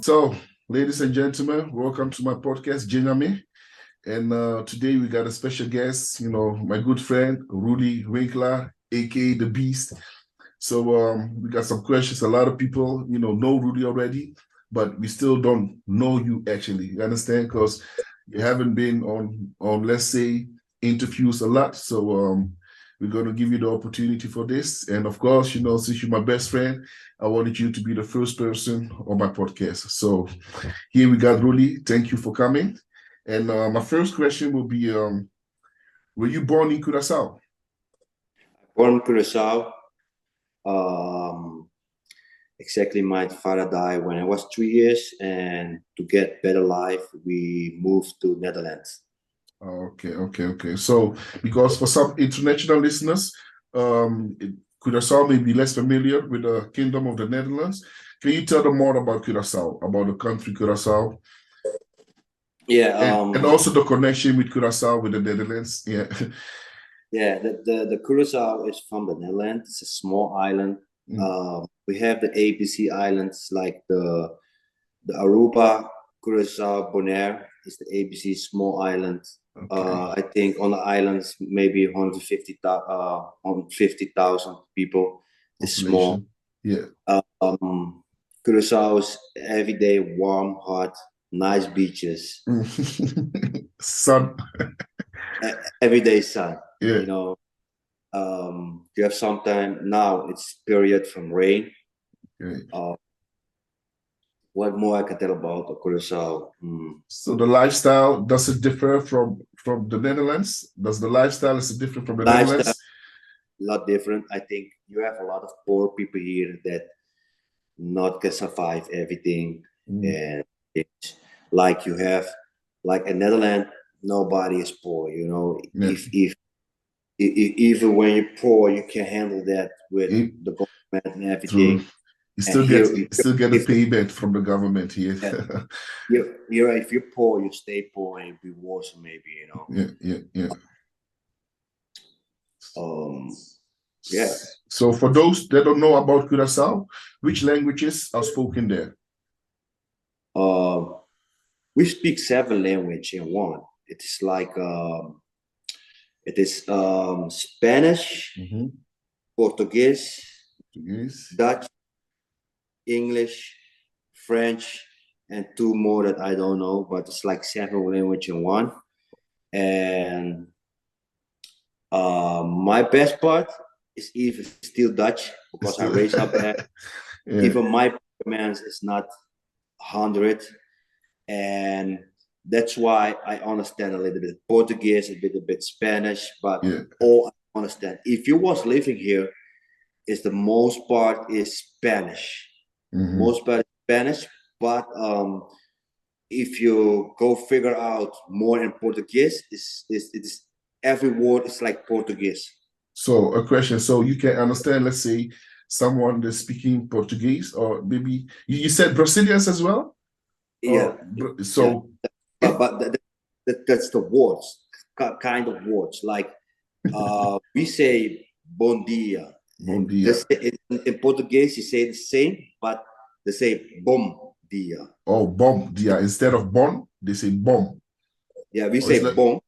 So, ladies and gentlemen, welcome to my podcast, Nyame. And today we got a special guest, my good friend, Roelly Winklaar, aka The Beast. So we got some questions. A lot of people, know Roelly already, but we still don't know you actually. You understand? Because you haven't been on let's say, interviews a lot. So we're going to give you the opportunity for this. And of course, since you're my best friend, I wanted you to be the first person on my podcast. So here we got Roelly. Thank you for coming. And my first question will be, were you born in Curacao? Born in Curacao. Um, exactly, my father died when I was 3 years, and to get better life, we moved to Netherlands. Okay. So, because for some international listeners, Curacao may be less familiar with the Kingdom of the Netherlands. Can you tell them more about Curacao, about the country Curacao? Yeah, and also the connection with Curacao with the Netherlands. Yeah. Yeah, the Curacao is from the Netherlands. It's a small island. We have the ABC Islands, like the Aruba, Curacao, Bonac is the ABC small island. Okay. I think on the islands maybe 150,000 people. It's small. Yeah. Curacao is everyday warm, hot, nice beaches. Sun. Everyday sun. Yeah. You have sometime now it's period from rain. Okay. What more I can tell about Curacao? So the lifestyle, does it differ from the Netherlands? Does the lifestyle is it different from the Netherlands? A lot different. I think you have a lot of poor people here that not can survive everything. And it's like you have, like in Netherlands, nobody is poor. Yeah. If even when you're poor, you can handle that with the government and everything. True. You still get a payment from the government here. Yeah, if you're poor, you stay poor, and be worse maybe. Yeah. Yeah. So for those that don't know about Curacao, which languages are spoken there? We speak 7 languages in one. It is like Spanish, Portuguese, Dutch, English, French, and 2 more that I don't know, but it's like 7 languages in one. And my best part is even still Dutch, because I raised up there. Yeah. Even my performance is not 100, and that's why I understand a little bit Portuguese, a little bit Spanish, but all I understand. If you was living here, is the most part is Spanish. Most part is Spanish, but if you go figure out more in Portuguese, it is every word is like Portuguese. So a question, so you can understand, let's say, someone that's speaking Portuguese, or maybe you said Brazilians as well? Yeah. So but that's the words, kind of words, like we say bom dia. Bom dia. In Portuguese you say the same, but they say bom dia. Oh, bom dia. Instead of bon, they say bom. Yeah, we say bom.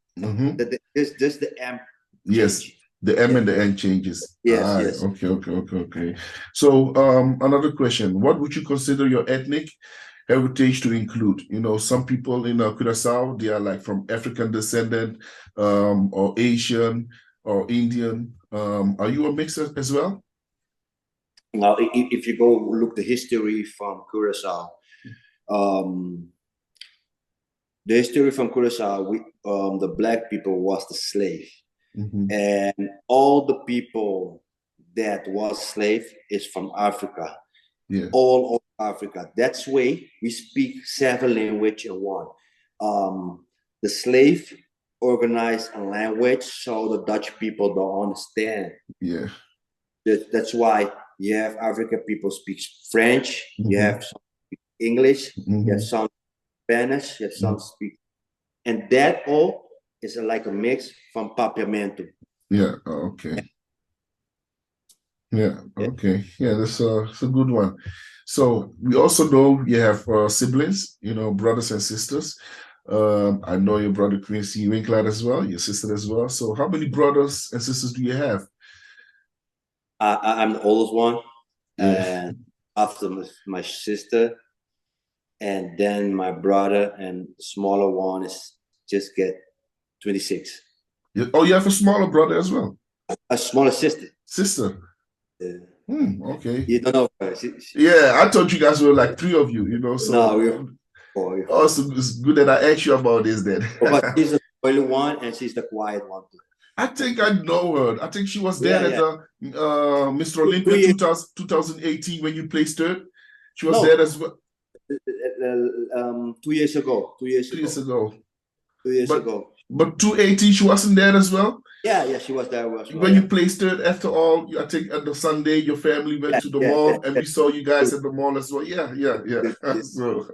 This the M. Yes, the M and the N changes. Yes. Okay. So another question. What would you consider your ethnic heritage to include? Some people in Curacao, they are like from African descendant, or Asian or Indian. Are you a mixer as well? Now, if you go look the history from Curacao, the history from Curacao, the black people was the slave, and all the people that was slave is from Africa. Yeah. All over Africa. That's why we speak 7 languages in one. The slave organized a language so the Dutch people don't understand. Yeah. That's why you have African people speak French, you have some speak English, you have some Spanish, you have some speak, and that all is like a mix from Papiamento. Yeah. Okay. Yeah. Okay. Yeah, that's a good one. So we also know you have siblings, brothers and sisters. I know your brother Quincy Winkler as well, your sister as well. So how many brothers and sisters do you have? I'm the oldest one, Yeah. and after my sister, and then my brother, and the smaller one is just get 26. Oh, you have a smaller brother as well. A smaller sister. Sister. Okay. You don't know her. Yeah, I thought you guys were like three of you. So No, we're four. awesome. It's good that I asked you about this then. But she's the oily one, and she's the quiet one too. I think I know her. I think she was there at the Mr. Two Olympia years. 2018 when you placed third. She was there as well. 2 years ago. 2 years 2 years ago. 2 years ago. But 218, she wasn't there as well? Yeah, she was there as well. When you placed third, after all, I think at the Sunday, your family went to the mall and we saw you guys at the mall as well. Yeah. So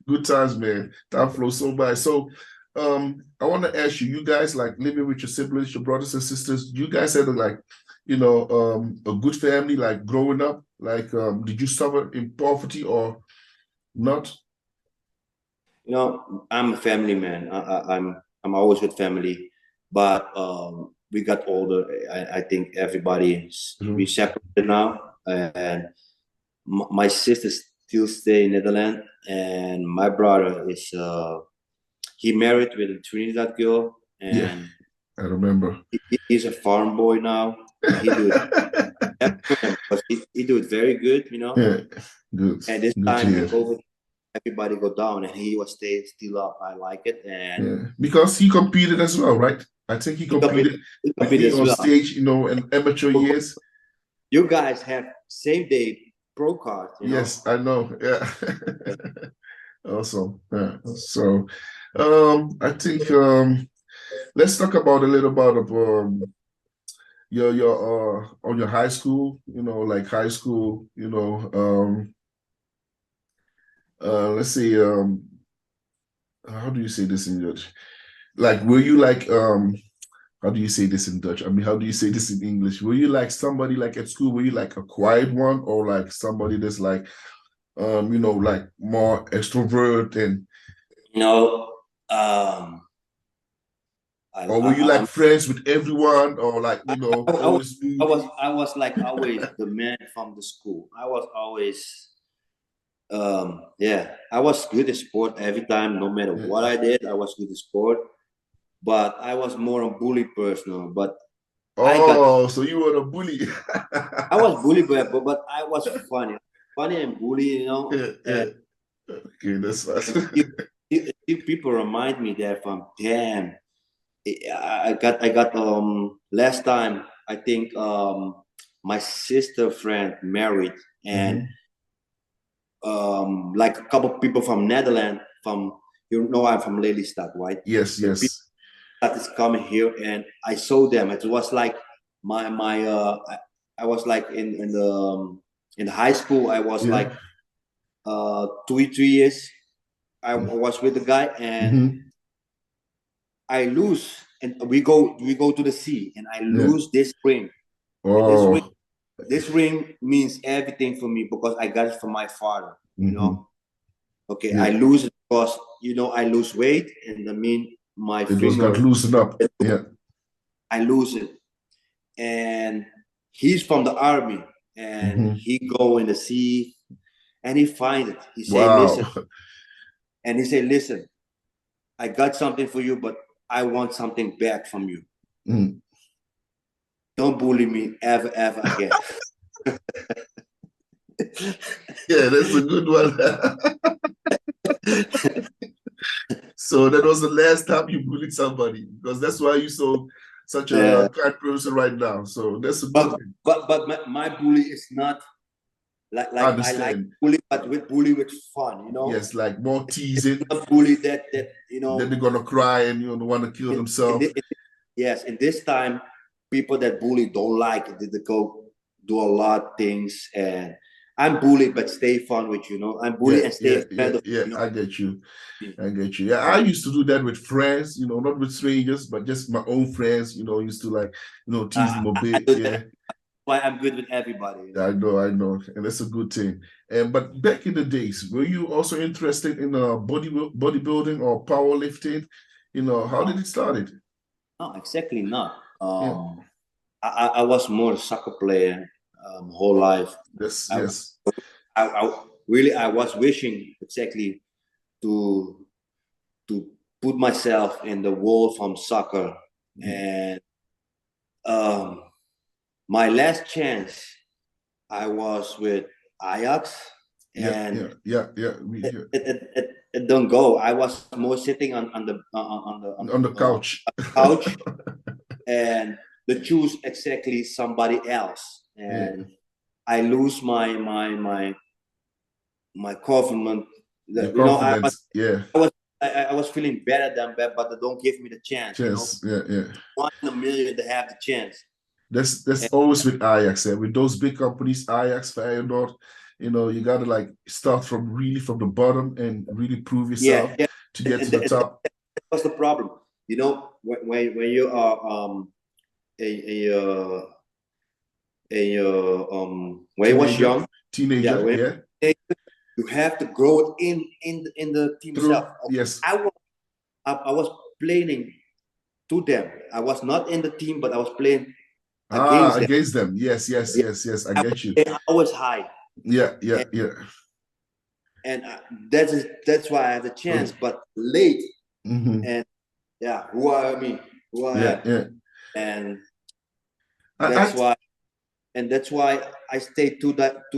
good times, man. Time flows so by. So I want to ask you guys like living with your siblings, your brothers and sisters, you guys had like, a good family, like growing up, like did you suffer in poverty or not? I'm a family man. I'm always with family, but we got older. I think everybody we separated now, and my sister still stay in Netherlands, and my brother is he married with a Trinidad girl, and I remember he's a farm boy now. He do it, he do it very good, Yeah, good. And this good time COVID, everybody go down, and he was still up. I like it, and because he competed as well, right? I think he competed with me on stage, in amateur years. You guys have same day pro card. Yes, I know. Yeah. Awesome. Yeah. So, I think let's talk about a little about your on your high school. Like high school. Let's say how do you say this in Dutch? Like, were you like how do you say this in Dutch? I mean, how do you say this in English? Were you like somebody like at school? Were you like a quiet one, or like somebody that's like like more extrovert and or were you like friends with everyone, or like always? I was like always the man from the school. I was always I was good at sport every time, no matter what I did. I was good at sport, but I was more a bully person. But so you were a bully. I was bullied, but I was funny and bully. Okay, that's fast. People remind me that from damn. I got last time I think my sister friend married, and like a couple of people from Netherlands, I'm from Lelystad, right? Yes. That is coming here, and I saw them. It was like I was like in the high school. I was like 2 3 years. I was with the guy, and I lose, and we go to the sea, and I lose this ring. Oh. This ring means everything for me because I got it from my father. Okay, I lose it because I lose weight, and I mean my finger got loosened up. Yeah, I lose it, and he's from the army, and he go in the sea, and he find it. He say, "Listen," and he say, "Listen, I got something for you, but I want something back from you. Don't bully me ever again." Yeah, that's a good one. So that was the last time you bullied somebody, because that's why you're such a kind person right now. So that's a good thing. But my bully is not like I like bully, but with fun, Yes, like more teasing. Not bully that then they're gonna cry and want to kill themselves. Yes, and this time people that bully don't like it. They go do a lot of things, and I'm bullied, but stay fun with I'm bullied and stay friend. I get you. Yeah, I used to do that with friends, not with strangers, but just my own friends. Used to like, tease them a bit. why I'm good with everybody. I know, and that's a good thing. But back in the days, were you also interested in bodybuilding or powerlifting? How did it start? No, exactly not. Yeah. I was more a soccer player whole life. Yes. I was wishing exactly to put myself in the world from soccer. And my last chance, I was with Ajax, and Yeah. it don't go. I was more sitting on The couch. couch, and they choose exactly somebody else, and I lose my confidence. Your confidence. I was feeling better than that, but they don't give me the chance. Yeah. 1 in a million, they have the chance. That's always with Ajax, with those big companies, Ajax, Feyenoord. You gotta like start from the bottom and really prove yourself to get to the top. That was the problem. When you are when you was young, teenager, you have to grow it in the team itself. Yes, I was playing to them. I was not in the team, but I was playing against them. Yes. I get you. I was high. Yeah. And that's why I have the chance. But late, and who are me? Who I am? And that's why I stayed 2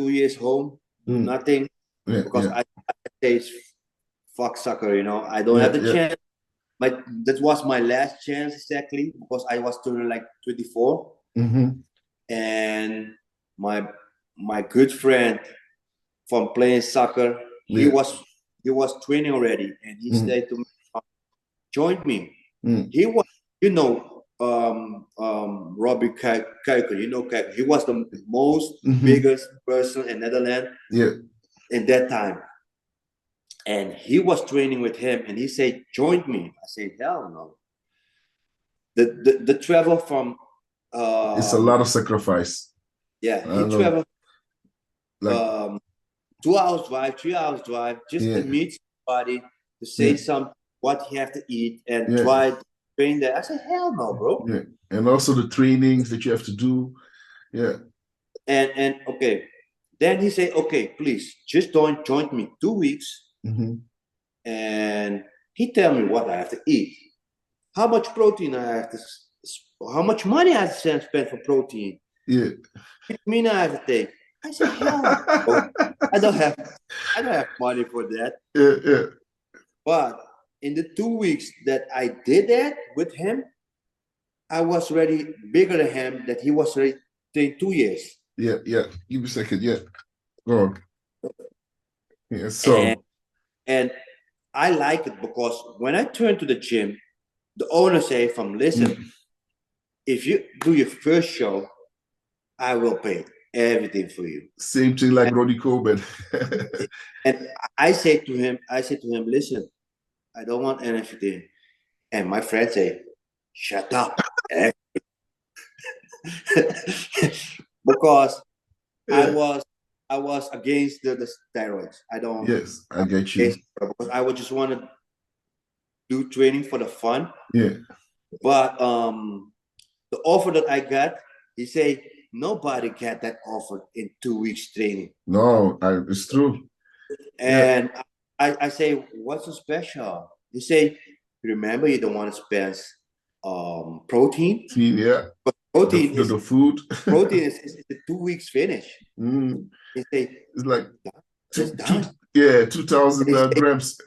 years home, do nothing, because I say fuck soccer. I don't have the chance. That was my last chance exactly, because I was turning like 24, and my good friend from playing soccer, he was training already, and he said to me, join me. He was, Robbie Kijker, he was the most biggest person in Netherlands in that time. And he was training with him, and he said, join me. I said, hell no. The travel from it's a lot of sacrifice. Yeah, he traveled 2 hours drive, 3 hours drive, just to meet somebody, to say something, what he have to eat, and try to train there. I said, hell no, bro. Yeah. And also the trainings that you have to do. Yeah. And okay. Then he said, okay, please, just join me 2 weeks. And he tell me what I have to eat, how much protein I have to, how much money I have to spend for protein. Yeah. Vitamine I have to take. I said, hell no. I don't have money for that. Yeah. But in the 2 weeks that I did that with him, I was already bigger than him, that he was already in 2 years. Yeah. Give me a second. Yeah. Go on. Yeah. So. And I like it, because when I turn to the gym, the owner say, listen, if you do your first show, I will pay everything for you. Same thing like Ronnie Coleman. And I say to him, listen, I don't want anything. And my friend say, shut up. Because I was against the steroids. I don't. Yes, I get you. Because I would just want to do training for the fun. Yeah. But the offer that I got, he say, nobody get that offer in 2 weeks training. No, it's true. And I say, what's so special? He say, remember, you don't want to spend protein. Yeah. But protein the food. Protein is the 2 weeks finish. He say, it's like 2,000 grams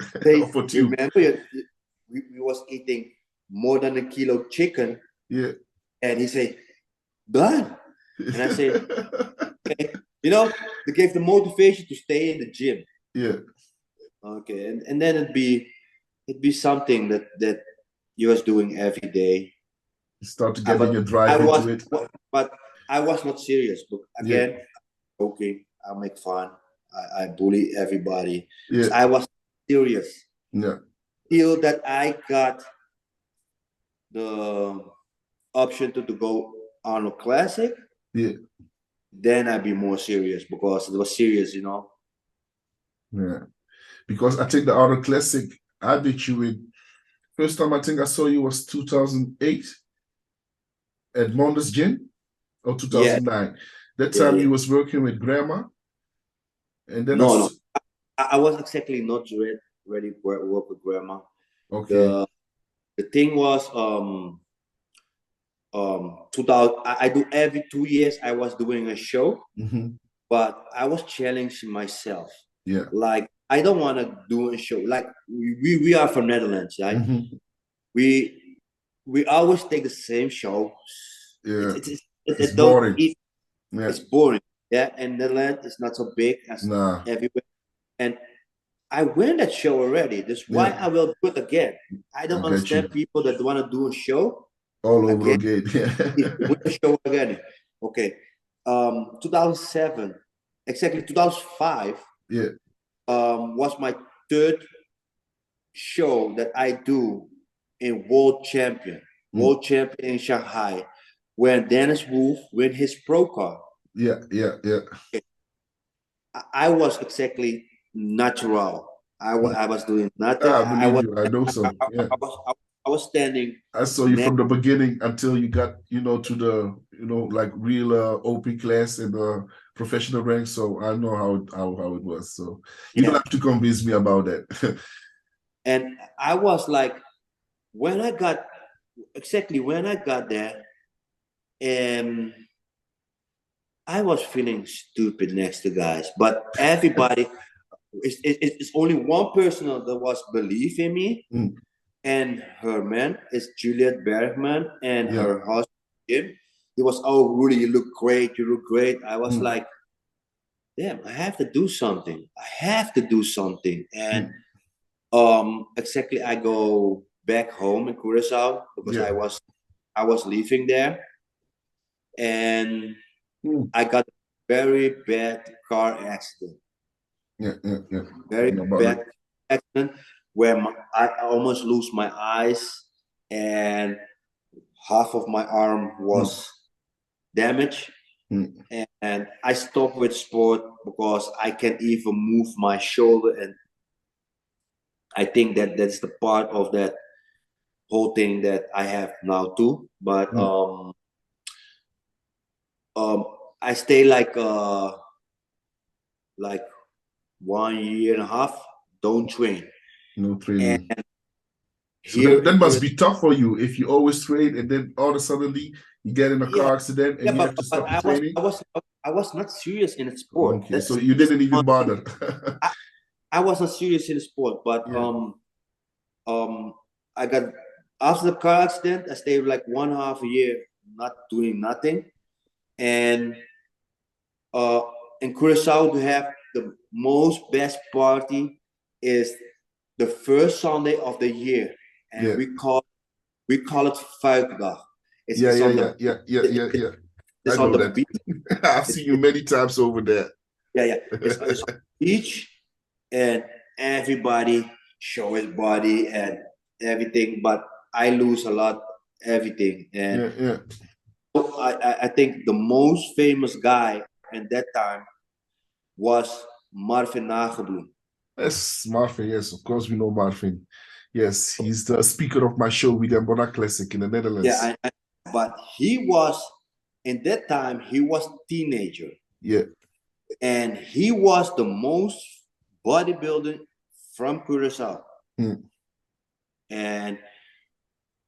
for two. Remember, we was eating more than a kilo chicken. Yeah. And he say, done. And I say, okay. They gave the motivation to stay in the gym. Yeah. Okay. And then it'd be something that you was doing every day. You start to get in your drive into it. But I was not serious. But again, okay, I make fun. I bully everybody. Yeah. I was serious. Yeah. Till that I got the option to go on a classic. Yeah. then I'd be more serious because it was serious, you know. Yeah, because I think the other classic I beat you with, first time I think I saw you was 2008 at Monda's Gym, or Yeah, 2009. That yeah, time yeah. you was working with Grandma, and then No, no, I was exactly not ready to work with grandma. okay. The thing was 2000. I do every 2 years. I was doing a show, but I was challenging myself. Yeah. Like I don't want to do a show. Like we are from Netherlands, right? We always take the same show. Yeah. It It's don't boring. eat. Yeah. It's boring. Yeah, and Netherlands is not so big as Nah. everywhere. And I win that show already. That's why Yeah. I will do it again. I don't I get you. understand people that want to do a show All over again. again. Win the show again. Okay. 2007, exactly 2005. Yeah. Was my third show that I do in world champion in Shanghai, when Dennis Wolf win his pro card. Yeah. Yeah. Yeah. I was exactly natural. I was doing nothing. I believe you. I know so. Yeah. I was standing. I saw you from the beginning until you got, to the, like real open class and professional rank. So I know how it was. So you don't have to convince me about that. And I was like, when I got there, and I was feeling stupid next to guys, but everybody, it's only one person that was believe in me, and her man is Juliet Bergman, and her husband Jim. He was, oh, Rudy, you look great. You look great. I was like, damn, I have to do something. I have to do something. And exactly, I go back home in Curacao because I was leaving there, and I got a very bad car accident. Very bad accident where I almost lose my eyes, and half of my arm was damaged. And I stopped with sport because I can't even move my shoulder, and I think that's the part of that whole thing that I have now too. But I stay like 1.5 years, don't train. No training. And so that must be tough for you if you always train and then all of a sudden you get in a car accident and you have to stop the training. I was not serious in the sport. Okay, so you didn't even bother. I was not serious in the sport, but I got, after the car accident, I stayed like 1.5 year not doing nothing. And in Curacao, to have the most best party is the first Sunday of the year, and we call it Vuikdag. Yeah. It's I on know the that. beach. I've seen you many times over there. Yeah. It's on the beach, and everybody show his body and everything, but I lose a lot, everything. And I think the most famous guy in that time was Marvin Nagelbloem. Yes, Marvin. Yes, of course we know Marvin. Yes, he's the speaker of my show with the Bonac Classic in the Netherlands. Yeah, but he was, in that time, he was teenager. Yeah. And he was the most bodybuilder from Curacao. And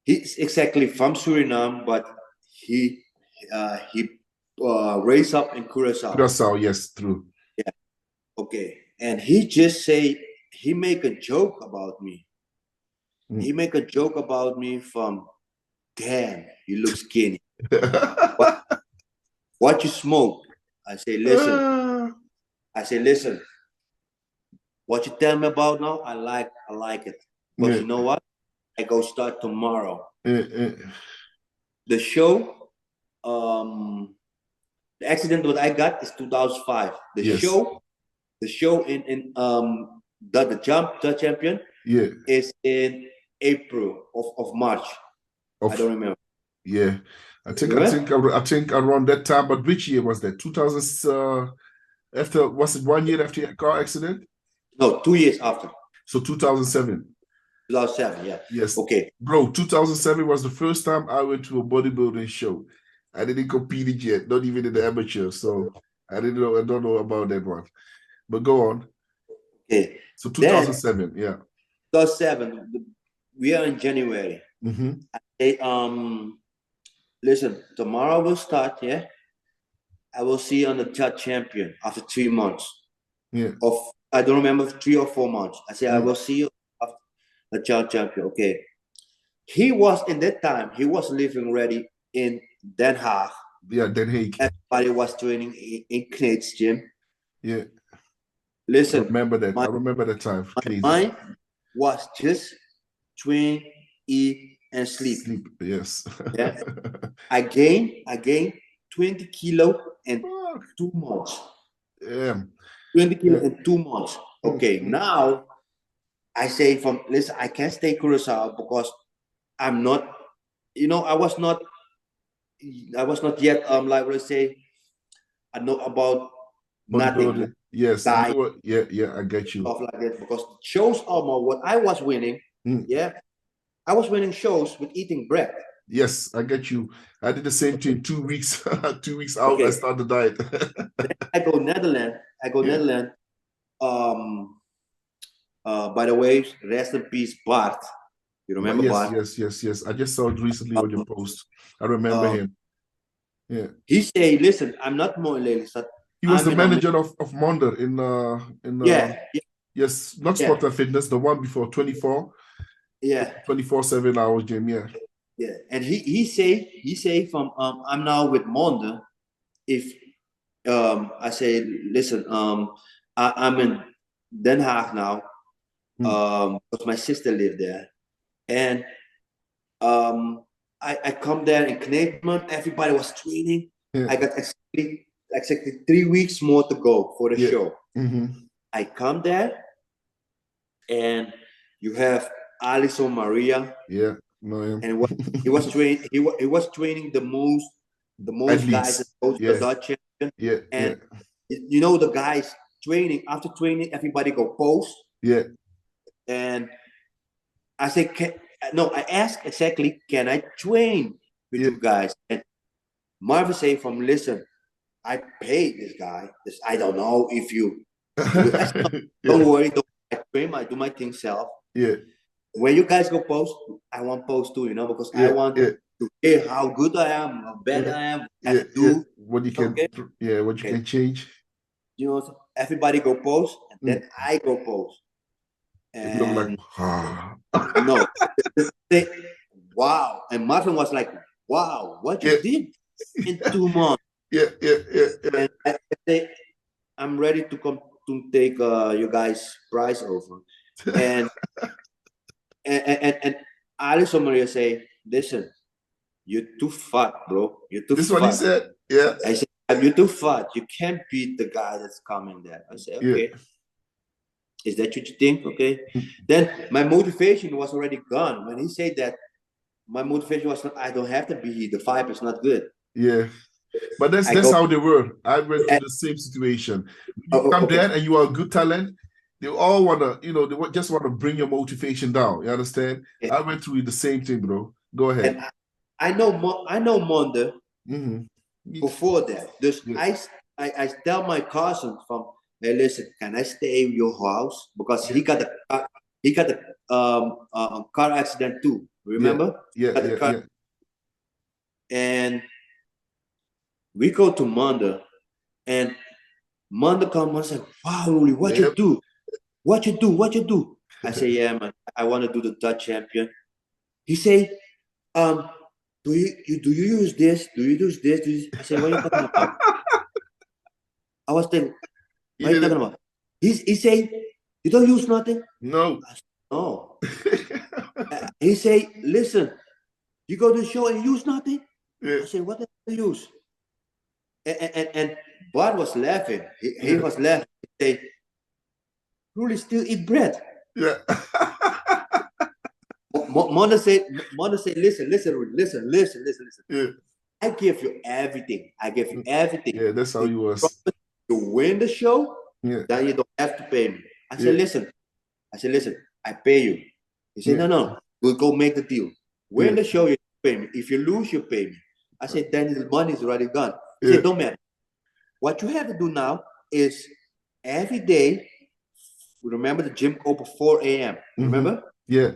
he's exactly from Suriname, but he raised up in Curacao. Curacao, yes, true. Yeah. Okay. And he just say, he make a joke about me. He make a joke about me from, damn, you look skinny. What you smoke? I say, listen. What you tell me about now, I like it. But you know what? I go start tomorrow. The show, the accident that I got is 2005. The show in the champion is in April of March. I don't remember. Yeah, I think around that time. But which year was that? 2000. After, was it 1 year after your car accident? No, 2 years after. So 2007. 2007, yeah. Yes. Okay. Bro, 2007 was the first time I went to a bodybuilding show. I didn't compete it yet, not even in the amateur. So I don't know about that one. But go on. Okay. So 2007, yeah. 2007, we are in January. Mm-hmm. I say, listen, tomorrow we'll start, yeah? I will see you on the chat champion after 3 months. Yeah. I don't remember, 3 or 4 months. I say, I will see you after the chat champion. Okay. He was, in that time, he was living already in Den Haag. Yeah, Den Haag. Everybody was training in Kneed's gym. Yeah. Listen. I remember that. I remember that time. My mind was just train, eat, and sleep. Sleep, yes. Yeah. I gained 20 kilo in 2 months. Yeah. 20 kilo in 2 months. Okay, now I say listen, I can't stay Curacao because I'm not, I was not yet like let's say I know about nothing. Yes. Yeah, I get you. Stuff like that, because shows almost what I was winning. Yeah. I was winning shows with eating bread. Yes, I get you. I did the same thing. 2 weeks, 2 weeks out, okay. I started the diet. I go Netherlands. Netherlands. By the way, rest in peace, Bart. You remember Bart? Yes. I just saw it recently on your post. I remember him. Yeah. He say, listen, I'm not more ladies. He was the manager of Monder in yes, not Sport and Fitness, the one before 24. Yeah. 24/7 hours gym, yeah. Yeah. And he say from I'm now with Monder. If I say, listen, I'm in Den Haag now. Because my sister lived there. And I come there in Kneedman, everybody was training. Yeah. I got exactly 3 weeks more to go for the show. I come there and you have Alison Maria. Yeah. And he was training. He was training the most guys, the Dutch champion. Yeah. And you know the guys training. After training, everybody go pose. Yeah. And I say, I asked exactly, can I train with you guys? And Marvin say, listen, I paid this guy. I don't know if you. Don't worry, I train. I do my thing self. Yeah. When you guys go post, I want post too, because I want to hear how good I am, how bad I am. What you can, what you can change. Everybody go post, and then I go post. And look like, no, wow. And Marvin was like, wow, what you did in 2 months. Yeah. And I say, I'm ready to come to take you guys' prize over. And and Alison Maria say, listen, you're too fat, bro. You're too fat. This is what he said. Yeah. I said, you're too fat. You can't beat the guy that's coming there. I said, okay. Yeah. Is that what you think? Okay. Then my motivation was already gone. When he said that, my motivation was not, I don't have to be here. The vibe is not good. Yeah. But that's how they were. I went through the same situation. You come there and you are a good talent, they all want to, they just want to bring your motivation down. You understand? Yeah. I went through the same thing, bro. Go ahead. And I know Monde before that. Yeah. I tell my cousin hey, listen, can I stay in your house? Because he got a car accident too. Remember? Yeah. And we go to Monde, and Monde comes and say, wow, Roelly, what you do? What you do? I say, yeah, man, I want to do the Dutch champion. He say, do you use this? Do you use this? I say, what are you talking about? I was thinking, what are you talking about? He say, you don't use nothing? No. I said, no. He say, listen, you go to the show and use nothing? Yeah. I say, what do you use? And Bart was laughing. He was laughing. He say, Roelly still eat bread. Yeah. Mona said, listen. Yeah. I give you everything. I give you everything. Yeah, that's how he was. You win the show, Yeah. then you don't have to pay me. I said, Yeah. listen, I pay you. He said, Yeah. no, we'll go make the deal. Win Yeah. the show, you pay me. If you lose, you pay me. I said, then the money is already gone. He Yeah. said, don't matter. What you have to do now is every day, remember the gym open 4 a.m. Remember? Yeah.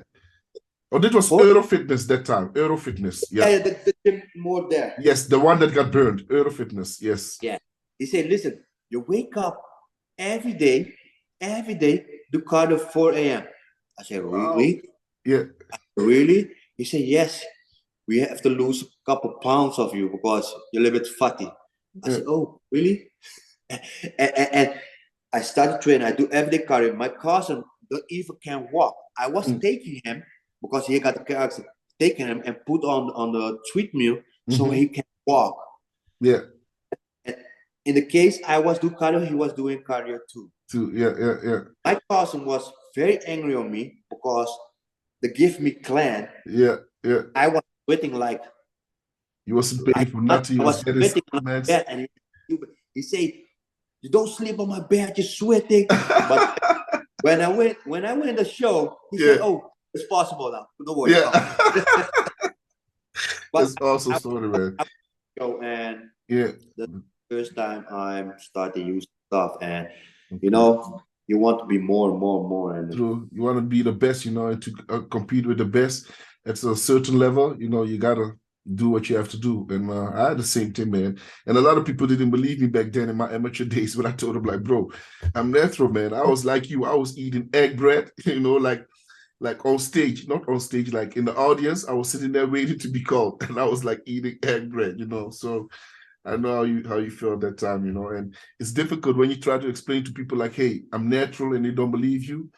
Oh, that was Euro Fitness that time. Euro Fitness. Yeah. Yeah, the gym more there. Yes, the one that got burned. Euro Fitness. Yes. Yeah. He said, listen, you wake up every day, do cardio 4 a.m. I said, really? Yeah. Really? He said, yes. We have to lose a couple pounds of you because you're a little bit fatty. I said, oh, really? and I started training. I do everyday cardio. My cousin don't even can walk. I was taking him because he got the car accident, taking him and put on the treadmill so he can walk. Yeah. And in the case I was doing cardio, he was doing cardio too. Yeah. My cousin was very angry on me because they give me clan. Yeah. I was sweating like you wasn't paying for nothing. I was sweating on my bed, and he said, "You don't sleep on my bed, you're sweating." But when I went in the show, he said, "Oh, it's possible now. Don't worry." Yeah. That's awesome story, man. And yeah, the first time I'm starting to use stuff, and you know, you want to be more, and true. You want to be the best, and to compete with the best at a certain level. You gotta do what you have to do. And I had the same thing, man. And a lot of people didn't believe me back then in my amateur days when I told them, like, bro, I'm natural, man. I was like you. I was eating egg bread, like on stage, not on stage, like in the audience. I was sitting there waiting to be called, and I was like eating egg bread, So I know how you feel at that time, and it's difficult when you try to explain to people like, hey, I'm natural, and they don't believe you.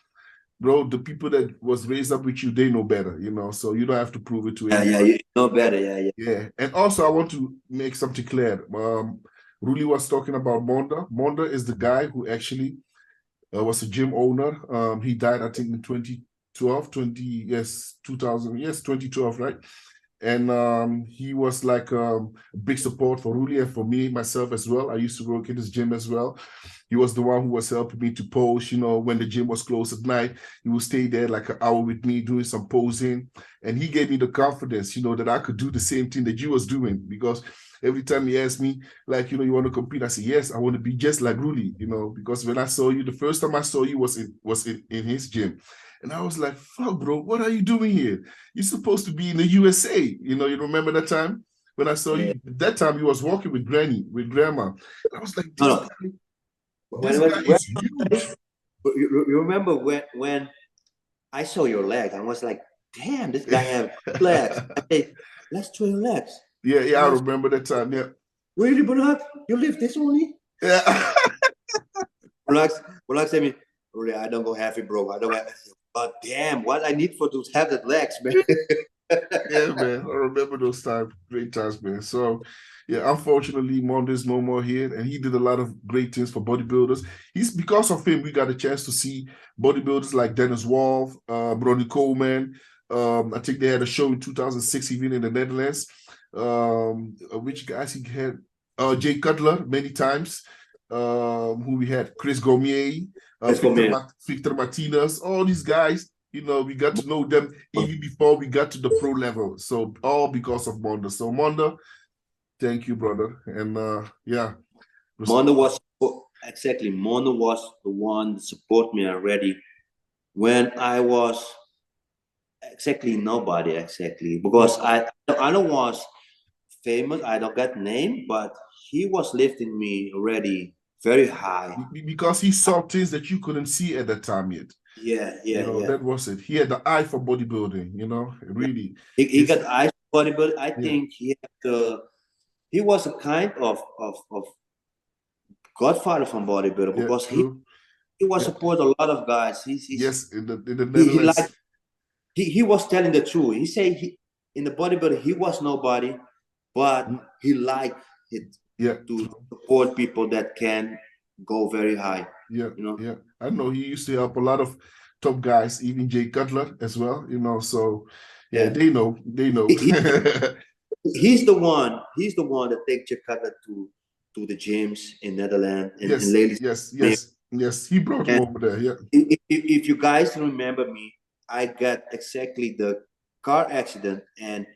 Bro, the people that was raised up with you, they know better, so you don't have to prove it to anyone. Yeah, you know better, Yeah. And also I want to make something clear. Roelly was talking about Monda. Monda is the guy who actually was a gym owner. He died, I think, in 2012, 2012, right? And he was like a big support for Roelly and for me, myself as well. I used to work in his gym as well. He was the one who was helping me to pose, when the gym was closed at night. He would stay there like an hour with me doing some posing. And he gave me the confidence, that I could do the same thing that you was doing. Because every time he asked me, like, you want to compete, I said, yes, I want to be just like Roelly, because when I saw you, the first time I saw you was in his gym. And I was like, fuck, bro, what are you doing here? You're supposed to be in the USA. You remember that time when I saw you? That time you was walking with grandma. And I was like, this guy is huge. You remember when I saw your legs? I was like, damn, this guy has legs. I said, let's try your legs. Yeah, I remember that time. Yeah. Really, Bonac? You live this only? Yeah. Bonac said me, really, I don't go heavy, bro. I don't have. But damn, what I need for to have that legs, man. Yeah, man. I remember those times, great times, man. So, yeah, unfortunately, Monda's no more here, and he did a lot of great things for bodybuilders. Because of him, we got a chance to see bodybuilders like Dennis Wolf, Ronnie Coleman. I think they had a show in 2006, even in the Netherlands. Which guys he had? Jay Cutler, many times. Who we had? Chris Gourmet. Victor Martinez, all these guys, we got to know them even before we got to the pro level. So all because of Monda. So Monda, thank you, brother. And yeah. Monda was the one that support me already when I was nobody because I don't was famous, I don't got name, but he was lifting me already very high. Because he saw things that you couldn't see at that time yet. Yeah. That was it. He had the eye for bodybuilding, really. He got eye for bodybuilding. I think he was a kind of godfather from bodybuilding because he was support a lot of guys. Yes, in the Netherlands. He was telling the truth. He said in the bodybuilding he was nobody, but he liked it to support people that can go very high. Yeah. I know he used to help a lot of top guys, even Jay Cutler as well, you know. So yeah, they know. He's the one that takes Jay Cutler to the gyms in Netherlands and Yes, ladies. yes. He brought him over there. Yeah. If you guys remember me, I got exactly the car accident, and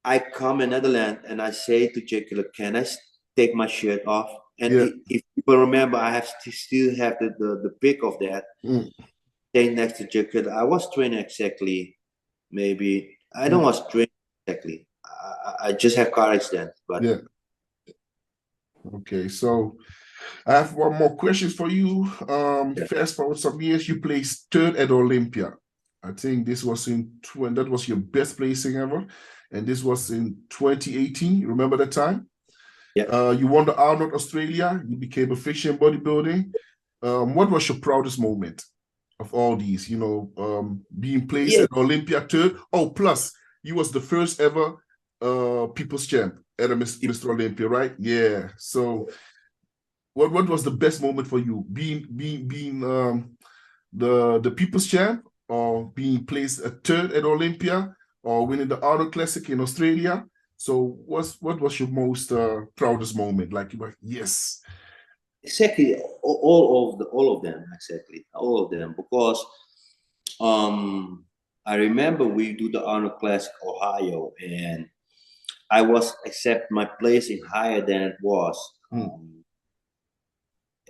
I come in Netherlands and I say to Jay Cutler, "Can I take my shirt off?" And if people remember, I have still have the pic of that. Staying next to Jay Cutler, I was training exactly. Maybe I don't was training exactly. I just have car accident, but yeah. Okay, so I have one more question for you. Fast forward some years, you placed third at Olympia. I think this was that was your best placing ever, and this was in 2018. You remember that time? Yeah. You won the Arnold Australia. You became a fixture in bodybuilding. What was your proudest moment of all these? You know, being placed at Olympia third. Oh, plus you was the first ever people's champ at a Mr. Olympia, right? Yeah. So what was the best moment for you? Being the people's champ, or being placed at third at Olympia, or winning the Arnold Classic in Australia? So what was your most proudest moment? Like you were, yes. Exactly, all of them, exactly, all of them, because I remember we do the Arnold Classic Ohio, and I was accept my placing higher than it was,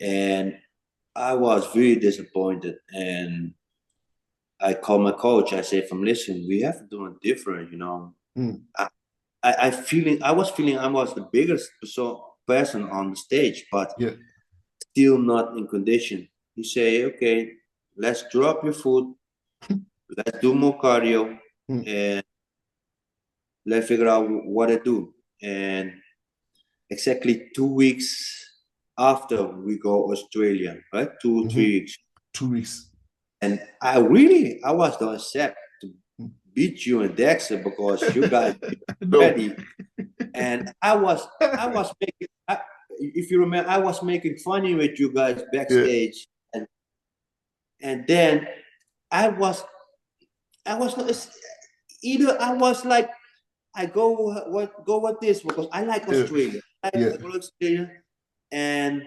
and I was really disappointed. And I called my coach. I said, "From listen, we have to do it different, you know." I was feeling I was the biggest person on the stage, but still not in condition. You say, "Okay, let's drop your food, let's do more cardio, and let's figure out what to do." And exactly 2 weeks after we go Australia, right? 3 weeks. 2 weeks. And I was the accept to beat you and Dexter because you guys ready. And I was making, if you remember, I was making funny with you guys backstage, and then I was not either. I was like, I go with this because I like Australia. I like Australia, and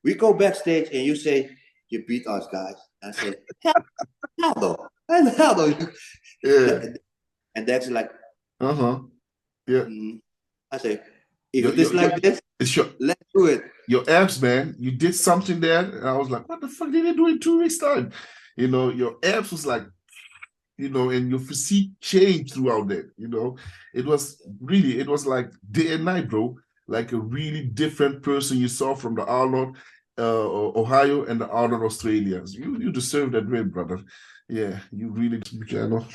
we go backstage, and you say you beat us, guys. I say, hell no. And that's like, I say, if it is like this, let's do it. Your abs, man, you did something there, and I was like, what the fuck did they do in 2 weeks time? You know, your abs was like, you know, and your physique changed throughout that. You know, it was like day and night, bro. Like a really different person you saw from the Arnold Ohio and the Arnold Australia. You deserve that win, brother. Yeah, you really, you know.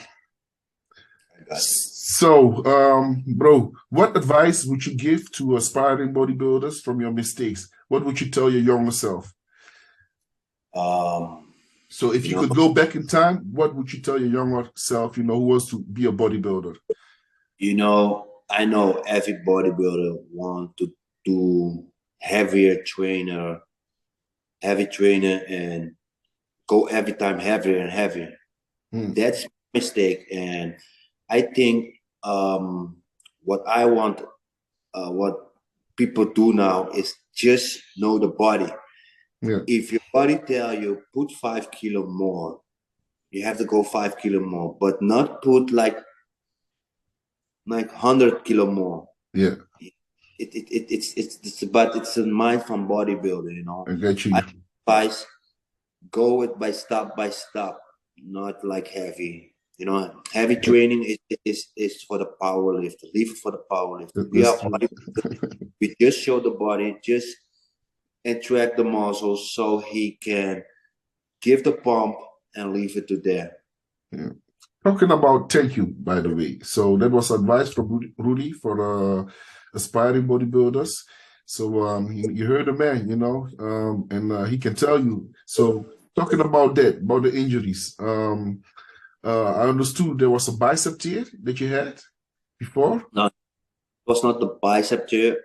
So, bro, what advice would you give to aspiring bodybuilders from your mistakes? What would you tell your younger self? So if you could go back in time, what would you tell your younger self, you know, who wants to be a bodybuilder? You know, I know every bodybuilder want to do heavy trainer, and go every time heavier and heavier. That's a mistake. And I think what I want, what people do now is just know the body. If your body tell you put 5 kilo more, you have to go 5 kilo more, but not put like 100 kilo more. It's a mind from bodybuilding, you know. I get you. I advise go it by step, not like heavy. You know, heavy training is for the power lifter. Leave it for the power lifter. We just show the body, just attract the muscles so he can give the pump and leave it to there. Talking about, thank you, by the way. So that was advice from Rudy for the aspiring bodybuilders. So you heard the man, you know, and he can tell you. So talking about that, about the injuries, I understood there was a bicep tear that you had before. No, it was not the bicep tear.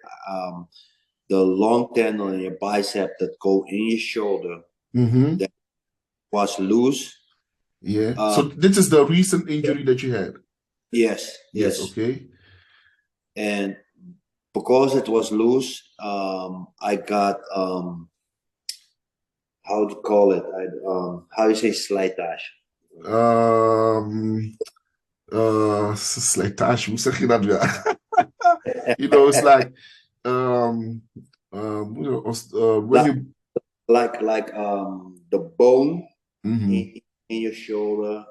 The long tendon in your bicep that go in your shoulder. was loose. Yeah. So this is the recent injury that you had? Yes. Yes. Okay. And because it was loose, I got how to call it? How you say slijtage? Slijtage, hoe zeg je dat weer? You know, it's like when you like the bone mm-hmm. in your shoulder,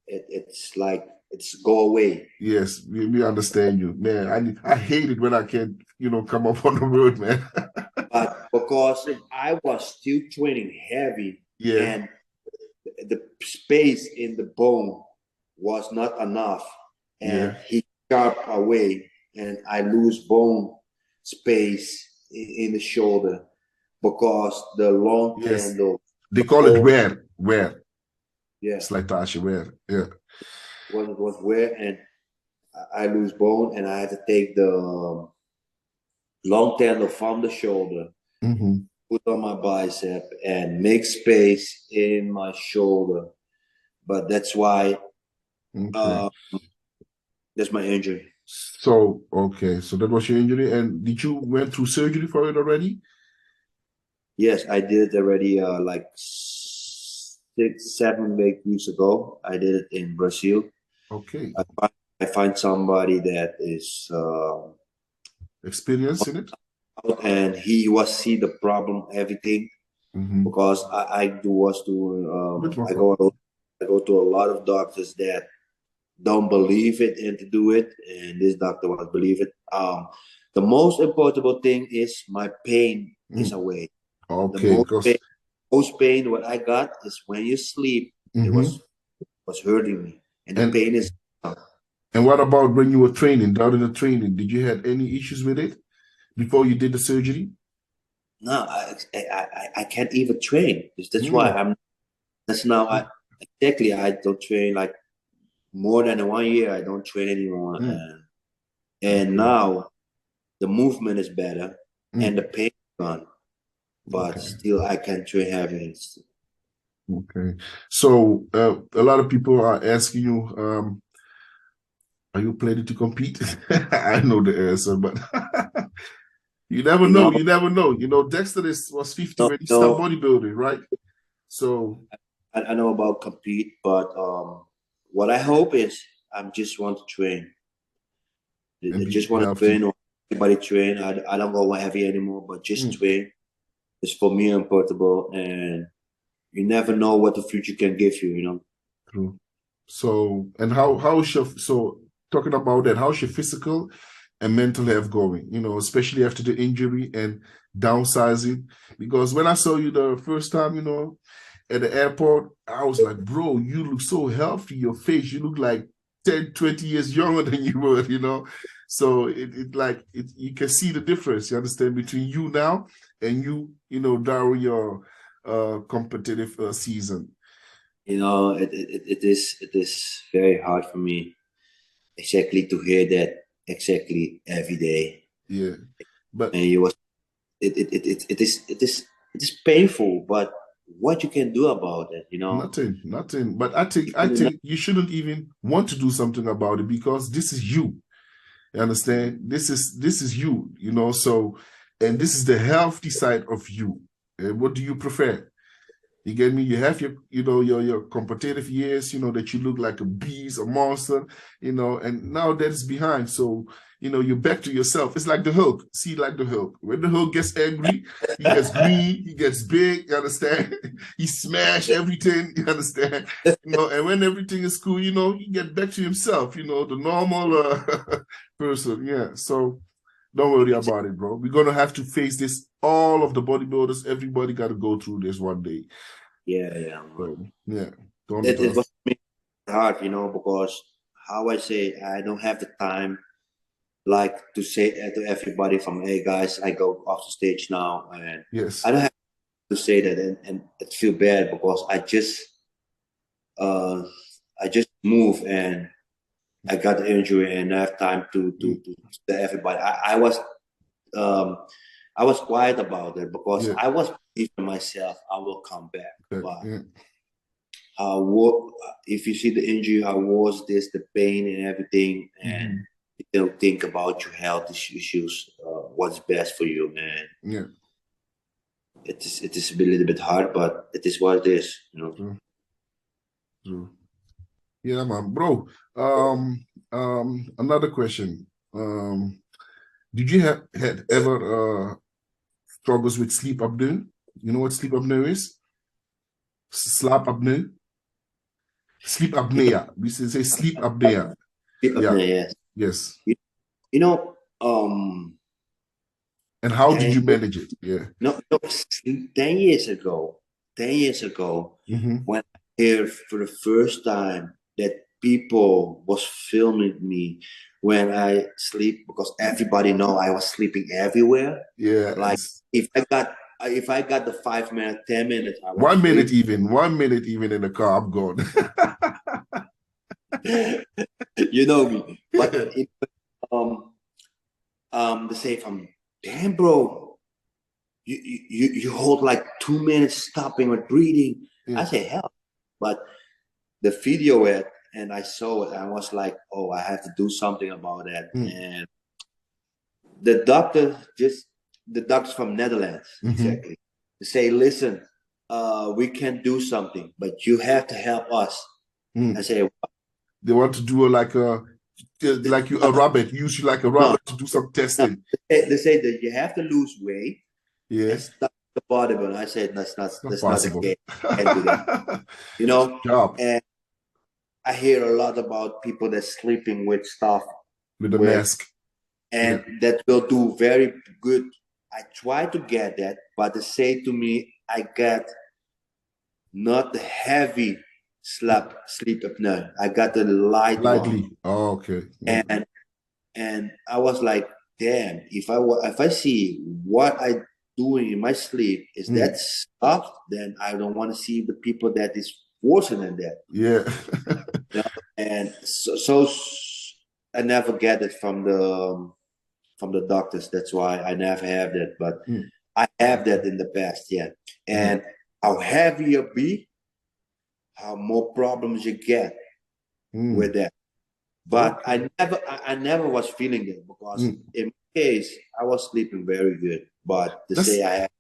it's like it's go away. Yes, we understand you, man. I hate it when I can't, come up on the road, man. But because I was still training heavy, yeah, and the space in the bone was not enough, and he sharp away, and I lose bone space in the shoulder because the long tendon. They call it wear. Yeah, it's like Tasha wear. Yeah, it was wear, and I lose bone, and I had to take the long tendon from the shoulder, put on my bicep, and make space in my shoulder. But that's why that's my injury. So so that was your injury, and did you went through surgery for it already? Yes, I did it already. Like 6-7 weeks ago, I did it in Brazil. Okay. I find somebody that is experienced in it, and he was see the problem, everything, because I go to a lot of doctors that don't believe it and to do it, and this doctor was believe it. The most important thing is my pain is away. Okay, the most pain what I got is when you sleep. It was hurting me, and the pain is. And what about when you were training, down in the training? Did you have any issues with it before you did the surgery? No, I can't even train. That's why I'm. That's now I don't train like more than 1 year. I don't train anymore, and now the movement is better and the pain is gone, but still I can't train heavy. Okay, so a lot of people are asking you, are you planning to compete? I know the answer, but you never know. You never know. Dexter was 50 when he started bodybuilding, right? So I know about compete, but what I hope is I just want to train. I just want to train, or everybody train. I don't go heavy anymore, but just train. It's for me important, and you never know what the future can give you. True. So, and how's your, talking about that, how's your physical and mental health going, especially after the injury and downsizing? Because when I saw you the first time, at the airport, I was like, bro, you look so healthy. Your face, you look like 10, 20 years younger than you were, So you can see the difference, you understand, between you now and you, during your competitive season. It is very hard for me exactly to hear that exactly every day. Yeah, but and it is painful, but what you can do about it, Nothing. But I think you shouldn't even want to do something about it, because this is you. You understand? This is you, so, and this is the healthy side of you. And what do you prefer? You get me? You have your, your competitive years, that you look like a beast, a monster, and now that's behind. So, you're back to yourself. It's like the Hulk. See, like the Hulk. When the Hulk gets angry, he gets green, he gets big, you understand? He smash everything, you understand? And when everything is cool, he get back to himself, the normal person. Yeah. So don't worry about it, bro. We're gonna have to face this. All of the bodybuilders, everybody got to go through this one day. Yeah. So, yeah. It was hard, because how I say, I don't have the time, like, to say to everybody from, hey guys, I go off the stage now, and yes, I don't have to say that, and it feel bad because I just move, and I got the injury, and I have time to everybody. I was quiet about it because I was believing myself I will come back. But if you see the injury, how was this, the pain and everything, and you don't think about your health issues, what's best for you, man. Yeah. It is a little bit hard, but it is what it is, you know. True. Yeah, man, bro. Another question. Did you have ever struggles with sleep apnea? You know what sleep apnea is? Sleep apnea. Sleep apnea. We say sleep apnea. Sleep apnea, yes. Yes. You know, and how did you manage it? Yeah. No, 10 years ago, when I heard for the first time that people was filming me when I sleep, because everybody know I was sleeping everywhere. Yeah. Like if I got the 5 minutes, 10 minutes, 1 minute even in the car, I'm gone. You know me. But the say from damn, bro, you hold like 2 minutes stopping or breathing. I say hell, but the video and I saw it, I was like, oh, I have to do something about that. And the doctors from Netherlands, exactly, they say, listen, we can do something, but you have to help us. I say, what? They want to do like a rabbit, use you like a rabbit to do some testing. They say that you have to lose weight. Yes. Stop the bodybuilding. I said that's not the case. Can't do that. You know. And I hear a lot about people that sleeping with stuff with the mask, and that will do very good. I try to get that, but they say to me, I got not the heavy sleep apnea. I got the lightly. One. Oh, okay. And I was like, damn, if I see what I doing in my sleep is that stuff, then I don't want to see the people that is worse than that. Yeah. You know? And so I never get it from the doctors. That's why I never have that. But I have that in the past, yeah. And how heavy you be, how more problems you get with that. But I never was feeling it, because in my case I was sleeping very good. But to say I have,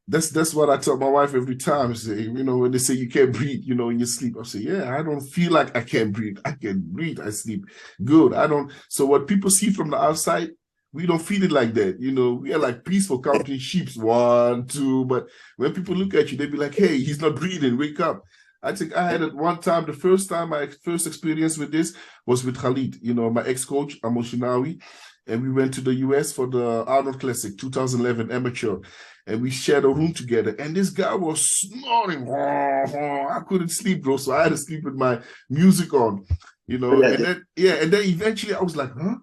that's what I tell my wife every time. Say, you know, when they say you can't breathe, you know, in your sleep, I say, yeah, I don't feel like I can't breathe. I can breathe. I sleep good. I don't. So what people see from the outside, we don't feel it like that. You know, we are like peaceful counting sheep, 1, 2. But when people look at you, they be like, hey, he's not breathing. Wake up. I think I had it one time. The first time my first experience with this was with Khalid, you know, my ex-coach, Amoshinawi. And we went to the US for the Arnold Classic 2011 amateur. And we shared a room together. And this guy was snoring. I couldn't sleep, bro. So I had to sleep with my music on, you know. And then, and then eventually I was like, huh?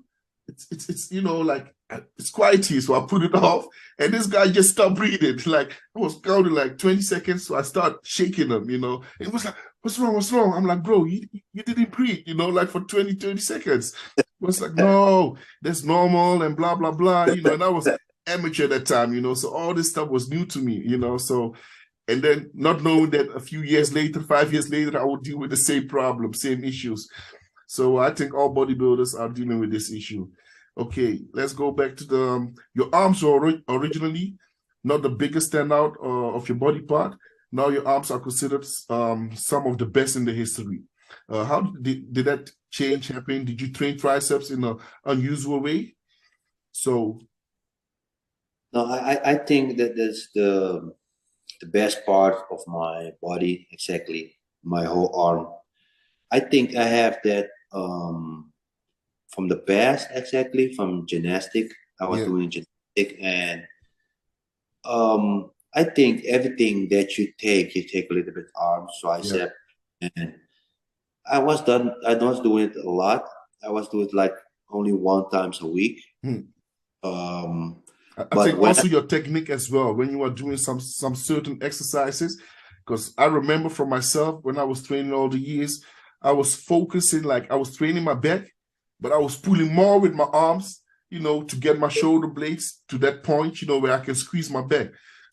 It's you know, like, it's quiet here. So I put it off. And this guy just stopped breathing. Like, I was counting like 20 seconds. So I started shaking him, you know. It was like, what's wrong? What's wrong? I'm like, bro, you didn't breathe, you know, like for 20, 30 seconds. It was like, no, that's normal and blah, blah, blah, you know. And I was amateur at that time, you know. So all this stuff was new to me, you know. So, and then not knowing that a few years later, 5 years later, I would deal with the same problem, same issues. So I think all bodybuilders are dealing with this issue. Okay, let's go back to your arms were originally not the biggest standout of your body part. Now your arms are considered some of the best in the history. How did that change happen? Did you train triceps in an unusual way? So, no, I think that that's the best part of my body, exactly, my whole arm. I think I have that from the past, exactly, from gymnastic. I was doing gymnastic, and I think everything that you take a little bit arms, tricep, and I was doing it a lot. I was doing it like only 1 time a week. I think also your technique as well, when you are doing some certain exercises, because I remember from myself when I was training all the years, I was focusing, like I was training my back, but I was pulling more with my arms, you know, to get my shoulder blades to that point, you know, where I can squeeze my back.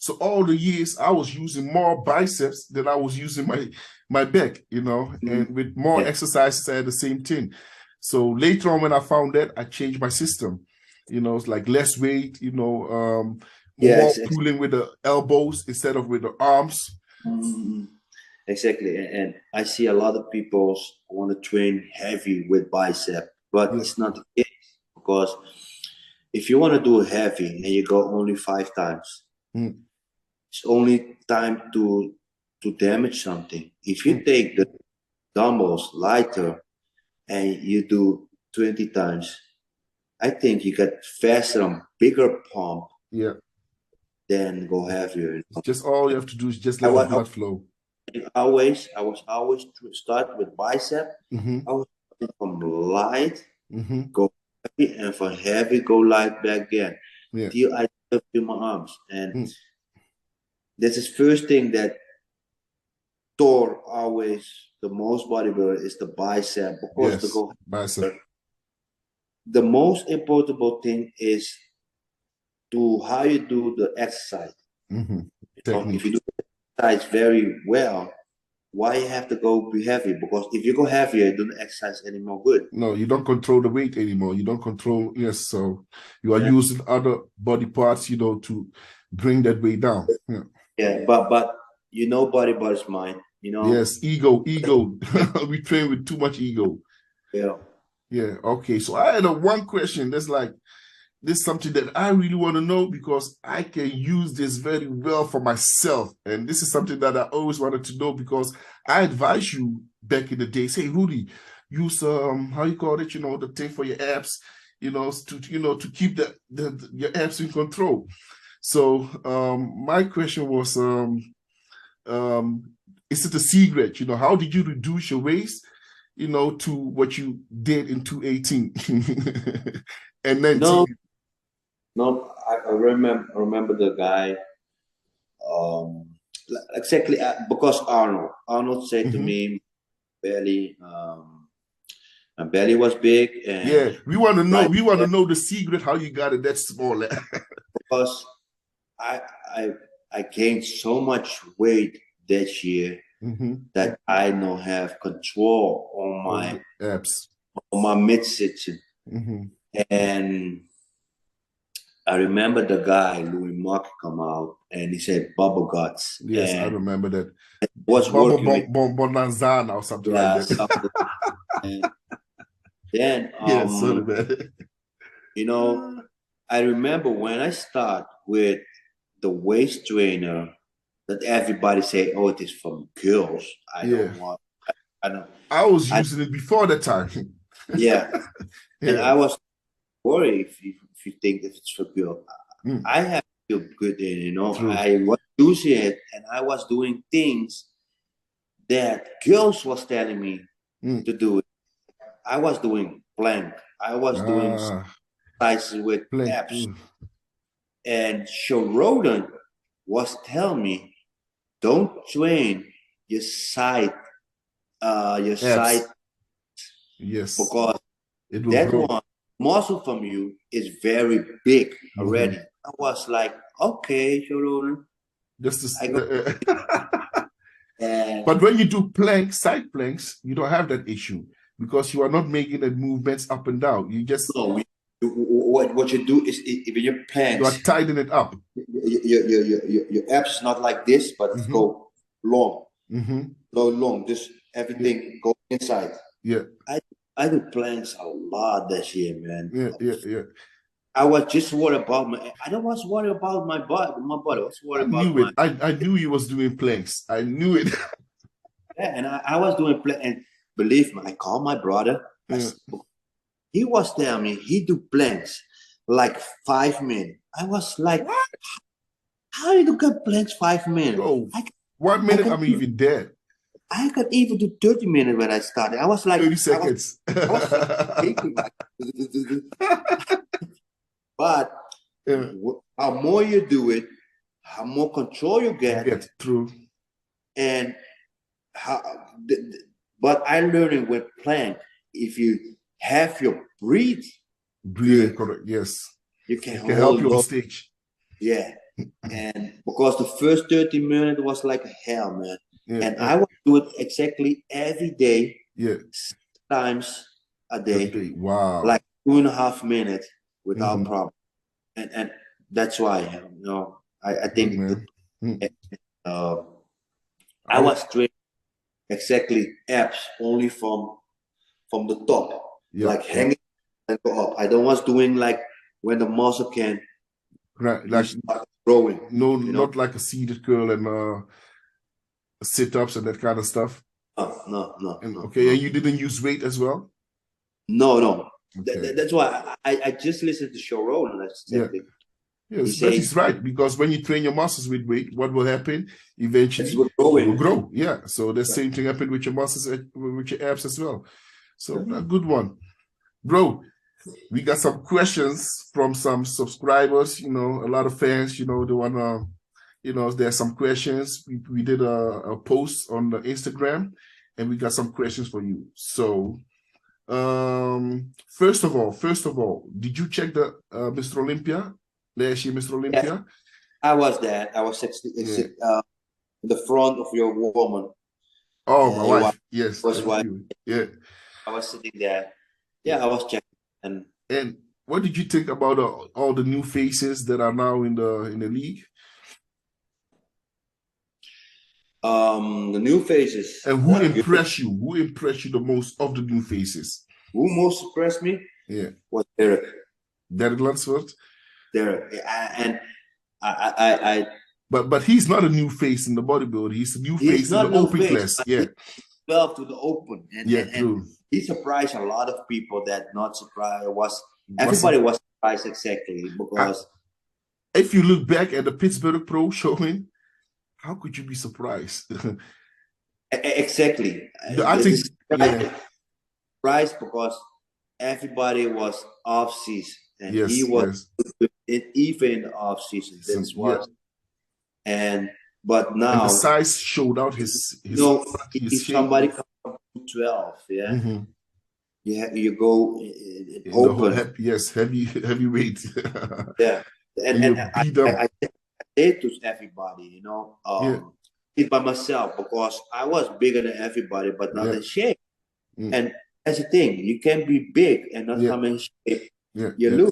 So all the years I was using more biceps than I was using my back, you know, and with more exercises, I had the same thing. So later on, when I found that, I changed my system. You know, it's like less weight, you know, more pulling with the elbows instead of with the arms. Exactly. And I see a lot of people want to train heavy with bicep, but it's not the case, because if you want to do heavy and you go only 5 times, it's only time to damage something. If you take the dumbbells lighter and you do 20 times, I think you get faster and bigger pump than go heavier. Just all you have to do is just let the blood flow. I was always to start with bicep. I was from light, go heavy, and from heavy, go light back again. Till I feel my arms. And this is first thing that Thor always, the most bodybuilder is the bicep. Because to go bicep. The most important thing is to how you do the exercise. If you do the exercise very well, why you have to go be heavy? Because if you go heavier, you don't exercise anymore good. No, you don't control the weight anymore. You don't control, so you are using other body parts, you know, to bring that weight down. But you know, bodybuilders mind, you know. Yes, ego. We train with too much ego. Yeah. Okay. So I had one question. This is something that I really want to know, because I can use this very well for myself. And this is something that I always wanted to know, because I advised you back in the day, say, Rudy, use how you call it, you know, the thing for your abs, you know, to keep your abs in control. So my question was, is it a secret? You know, how did you reduce your waist, you know, to what you did in 2018 and 19? No, I remember the guy. Exactly, because Arnold said to me, belly, my belly was big. And we want to know. We want to know the secret how you got it that small. Because I gained so much weight that year that I don't have control on my abs, on my midsection. And I remember the guy, Louis Mark, come out and he said bubble guts. Yes, I remember that. Was bubble bonanza or something like that. And then, you know, I remember when I start with the waist trainer, that everybody say, "Oh, it is from girls." I don't want. I was using it before that time. And I was worried if you think that it's for girls. I have to feel good in, you know. I was using it, and I was doing things that girls was telling me to do it. I was doing plank. I was doing exercises with abs. And Sharodan was telling me, don't train your side, Yes, because that one muscle from you is very big already. I was like, okay, Sharodan. But when you do side planks, you don't have that issue, because you are not making the movements up and down. You just what you do is, if your planks, you are tightening it up. Your abs is not like this, but it's go long, long. Just everything go inside. I do planks a lot this year, man. I was just worried about I don't was worried about my body. I was worried about I knew you was doing planks. I knew it. And I was doing planks. And believe me, I called my brother. He was telling me he do planks like 5 minutes. I was like, what? How you do planks 5 minutes? Oh, 1 minute, I'm even dead. I could even do 30 minutes when I started. I was like 30 seconds. I was thinking like, but how more you do it, how more control you get. True. And but I learned with plank, if you have your breathing correct, yes, you can help you on stage. And because the first 30 minutes was like hell, man. Yeah, and I would do it exactly every day, yeah, 6 times a day, wow. like 2.5 minutes without Mhm. problem. And that's why, I Good, think man. uh, I I wa- was trained exactly abs only from the top, yeah, like yeah. hanging and go up. I don't was doing like when the muscle can Right, you like start growing, no, you know. not like a seated curl and sit-ups and that kind of stuff. And okay, No. and you didn't use weight as well? No. Okay. That's why I just listened to show Roland Yeah. exactly. He Yes, that said is right. Because when you train your muscles with weight, what will happen? it's Eventually, you will growing. grow. Yeah. So the Yeah. same thing happened with your muscles, with your abs as well. So a good one. Bro, we got some questions from some subscribers, a lot of fans, they want to, there's some questions. We did a post on the Instagram and we got some questions for you. So, first of all, did you check the Mr. Olympia? Last year, Mr. Yes, Olympia? I was there. I was 60, Yeah. in the front of your woman. Oh, my Your wife wife. Yes, was thank why you. Yeah. I was sitting there. Yeah. Yeah, I was checking. And And what did you think about all the new faces that are now in the league? the new faces. And who impressed you? Who impressed you the most of the new faces? Who most impressed me? Yeah. Was Derek. Derek Lunsford? Derek. And I But he's not a new face in the bodybuilder. He's a new he's face in not the no open face, class. but Yeah. 12 to the open. Yeah, And true. he surprised a lot of people that not surprised Was it? everybody was surprised exactly because If you look back at the Pittsburgh Pro showing, how could you be surprised? exactly. I think, yeah. Surprised because everybody was off season and he Yes, was yes. even in the off season. That's Yeah. what. But And now the size showed out his if shape. somebody comes up to 12, yeah, Mm-hmm. you go In open. the whole heavy weight. Yeah, and you beat them. I say to everybody, Yeah. it by myself because I was bigger than everybody, but not in shape. And that's the thing, you can be big and not come in shape. You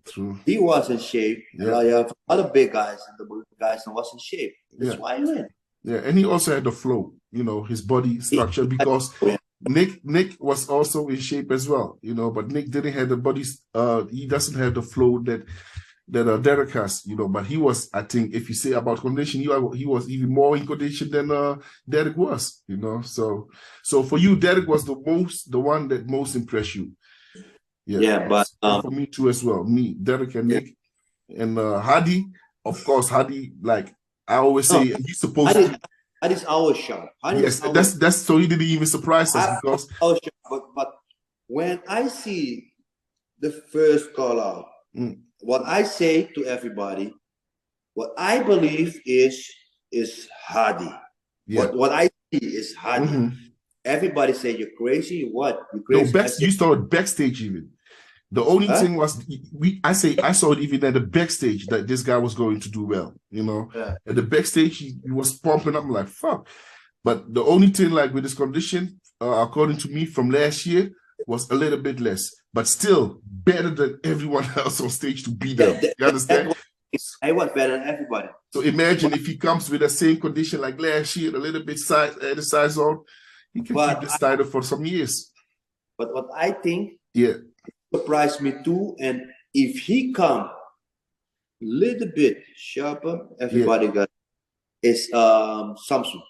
True. He was in shape. Yeah. You have other big guys, and the guys that was in shape. That's why I win. Yeah, and he also had the flow, his body structure, because Nick was also in shape as well, but Nick didn't have the body. He doesn't have the flow that Derek has, but he was, I think, if you say about condition, he was even more in condition than Derek was, So for you, Derek was the one that most impressed you. Yeah, but for me too as well. Me, Derek, and Nick, and Hadi. Of course, Hadi. Like I always say, he's supposed to. Hadi's always sharp. Yes, that's so he didn't even surprise us because. But when I see the first call out, what I say to everybody, what I believe is Hadi. Yeah. What I see is Hadi. Everybody say you're crazy. What? You're crazy. No, you started backstage even. The only thing was I saw it even at the backstage that this guy was going to do well, At the backstage he was pumping up. I'm like, fuck. But the only thing like with this condition, according to me from last year, was a little bit less, but still better than everyone else on stage to beat them. You understand? I was better than everybody. So imagine if he comes with the same condition like last year, a little bit the size on, he can keep this title for some years. But what I think, surprised me too. And if he come a little bit sharper, everybody got is Samsung.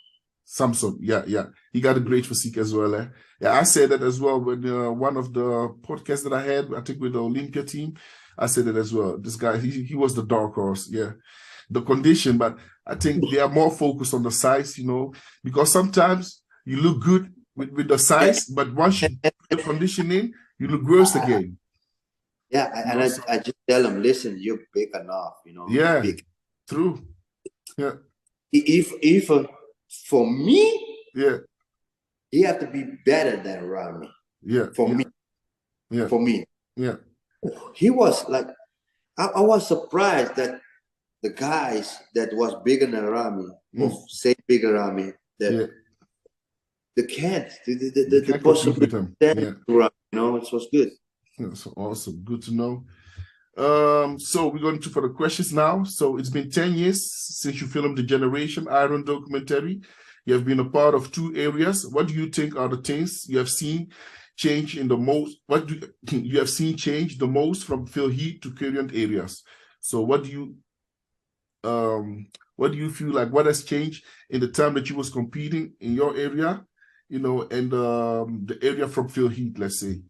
Samsung, yeah. He got a great physique as well. Yeah, I said that as well when one of the podcasts that I had, I think with the Olympia team, I said it as well. This guy, he was the dark horse, the condition, but I think they are more focused on the size, because sometimes you look good with the size, but once you put the condition in, you look worse again. Yeah, and I just tell them, listen, you're big enough, Yeah, big. True. Yeah. If for me, he have to be better than Rami. Yeah. Me. Yeah. For me. Yeah. He was like, I was surprised that the guys that was bigger than Rami, or say bigger Rami, that they can't. The can't compete with possibility him. it was good. That's awesome. Good to know. So we're going to for the questions now. So it's been 10 years since you filmed the Generation Iron documentary. You have been a part of 2 areas. What do you think are the things you have seen change in the most? What do you have seen change the most from Phil Heath to current areas? So what do you feel like? What has changed in the time that you was competing in your area, and the area from Phil Heath, let's say?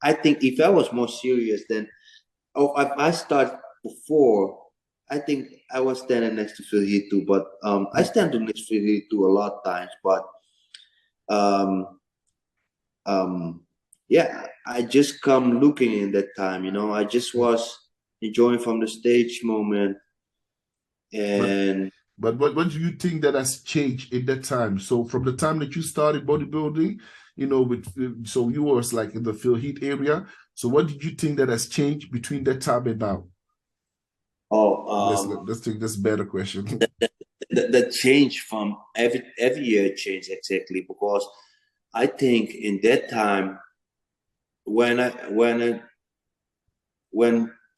I think if I was more serious, then if I start before, I think I was standing next to Phil Heath too. But I stand next to Phil Heath too a lot of times. But yeah, I just come looking in that time. I just was enjoying from the stage moment. And but what do you think that has changed in that time? So from the time that you started bodybuilding, so you was like in the Phil Heath area. So what did you think that has changed between that time and now? Let's take this better question. The change from every year changed exactly, because I think in that time when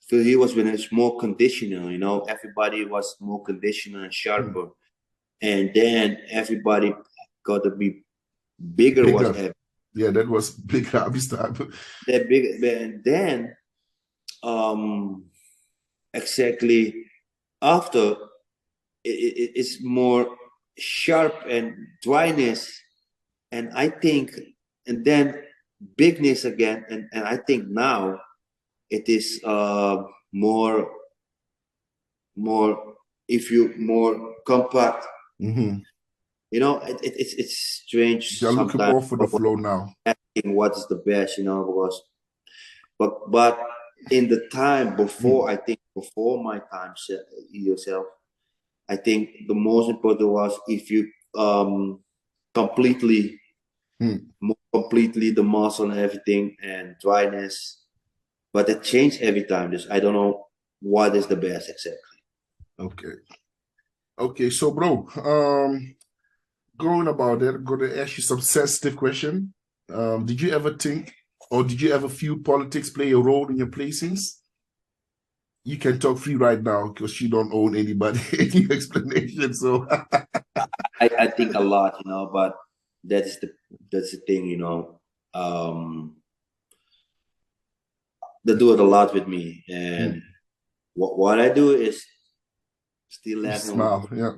Phil Heath was when it's more conditional, everybody was more conditional and sharper, and then everybody got to be bigger. Was heavy. Yeah, that was big Harvey's time. That big, and then exactly after it's more sharp and dryness, and I think, and then bigness again, and I think now it is more compact. It's strange. You're looking more for the flow now. Asking what is the best, because but in the time before, I think before my time yourself, I think the most important was if you completely the muscle and everything and dryness, but it changed every time. I don't know what is the best exactly. Okay, so bro, going about that, I'm going to ask you some sensitive question. Did you ever think, or did you ever feel politics play a role in your placings? You can talk free right now because you don't own anybody any explanation. So I think a lot, but that's the thing, they do it a lot with me, and what I do is still laughing. Smile, yeah.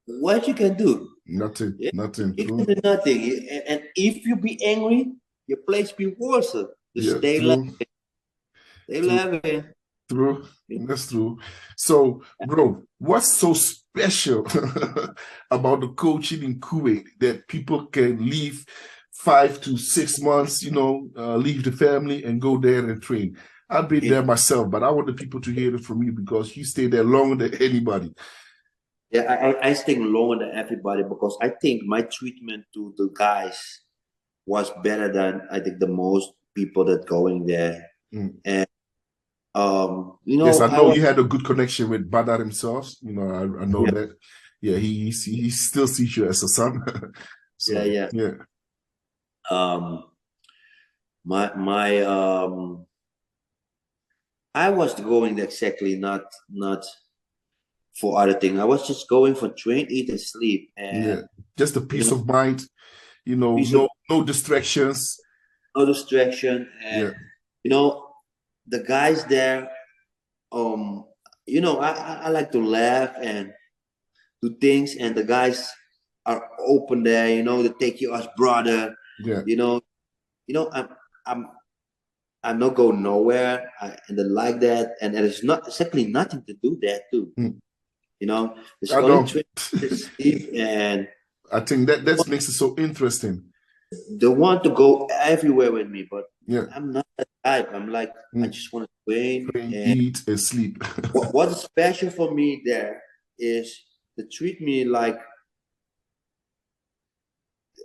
What you can do? Nothing. You can do nothing. And if you be angry, your place be worse. Stay laughing. Stay laughing. True. That's true. So, bro, what's so special about the coaching in Kuwait that people can leave 5 to 6 months, leave the family and go there and train? I've been there myself, but I want the people to hear it from you because you stay there longer than anybody. Yeah, I stay longer than everybody because I think my treatment to the guys was better than I think the most people that going there. And yes, I know you had a good connection with Badar himself. I know that. Yeah, he still sees you as a son. So, yeah. I was going exactly not for other things. I was just going for train, eat, and sleep, and just a peace of mind. No distractions. No distraction, and the guys there. I like to laugh and do things, and the guys are open there. They take you as brother. Yeah. I'm not going nowhere, and they like that, and there's not exactly nothing to do there too. It's only to sleep, and I think that makes it so interesting. They want to go everywhere with me, but I'm not that type. I'm like, I just want to train and eat, and sleep. What's special for me there is they treat me like,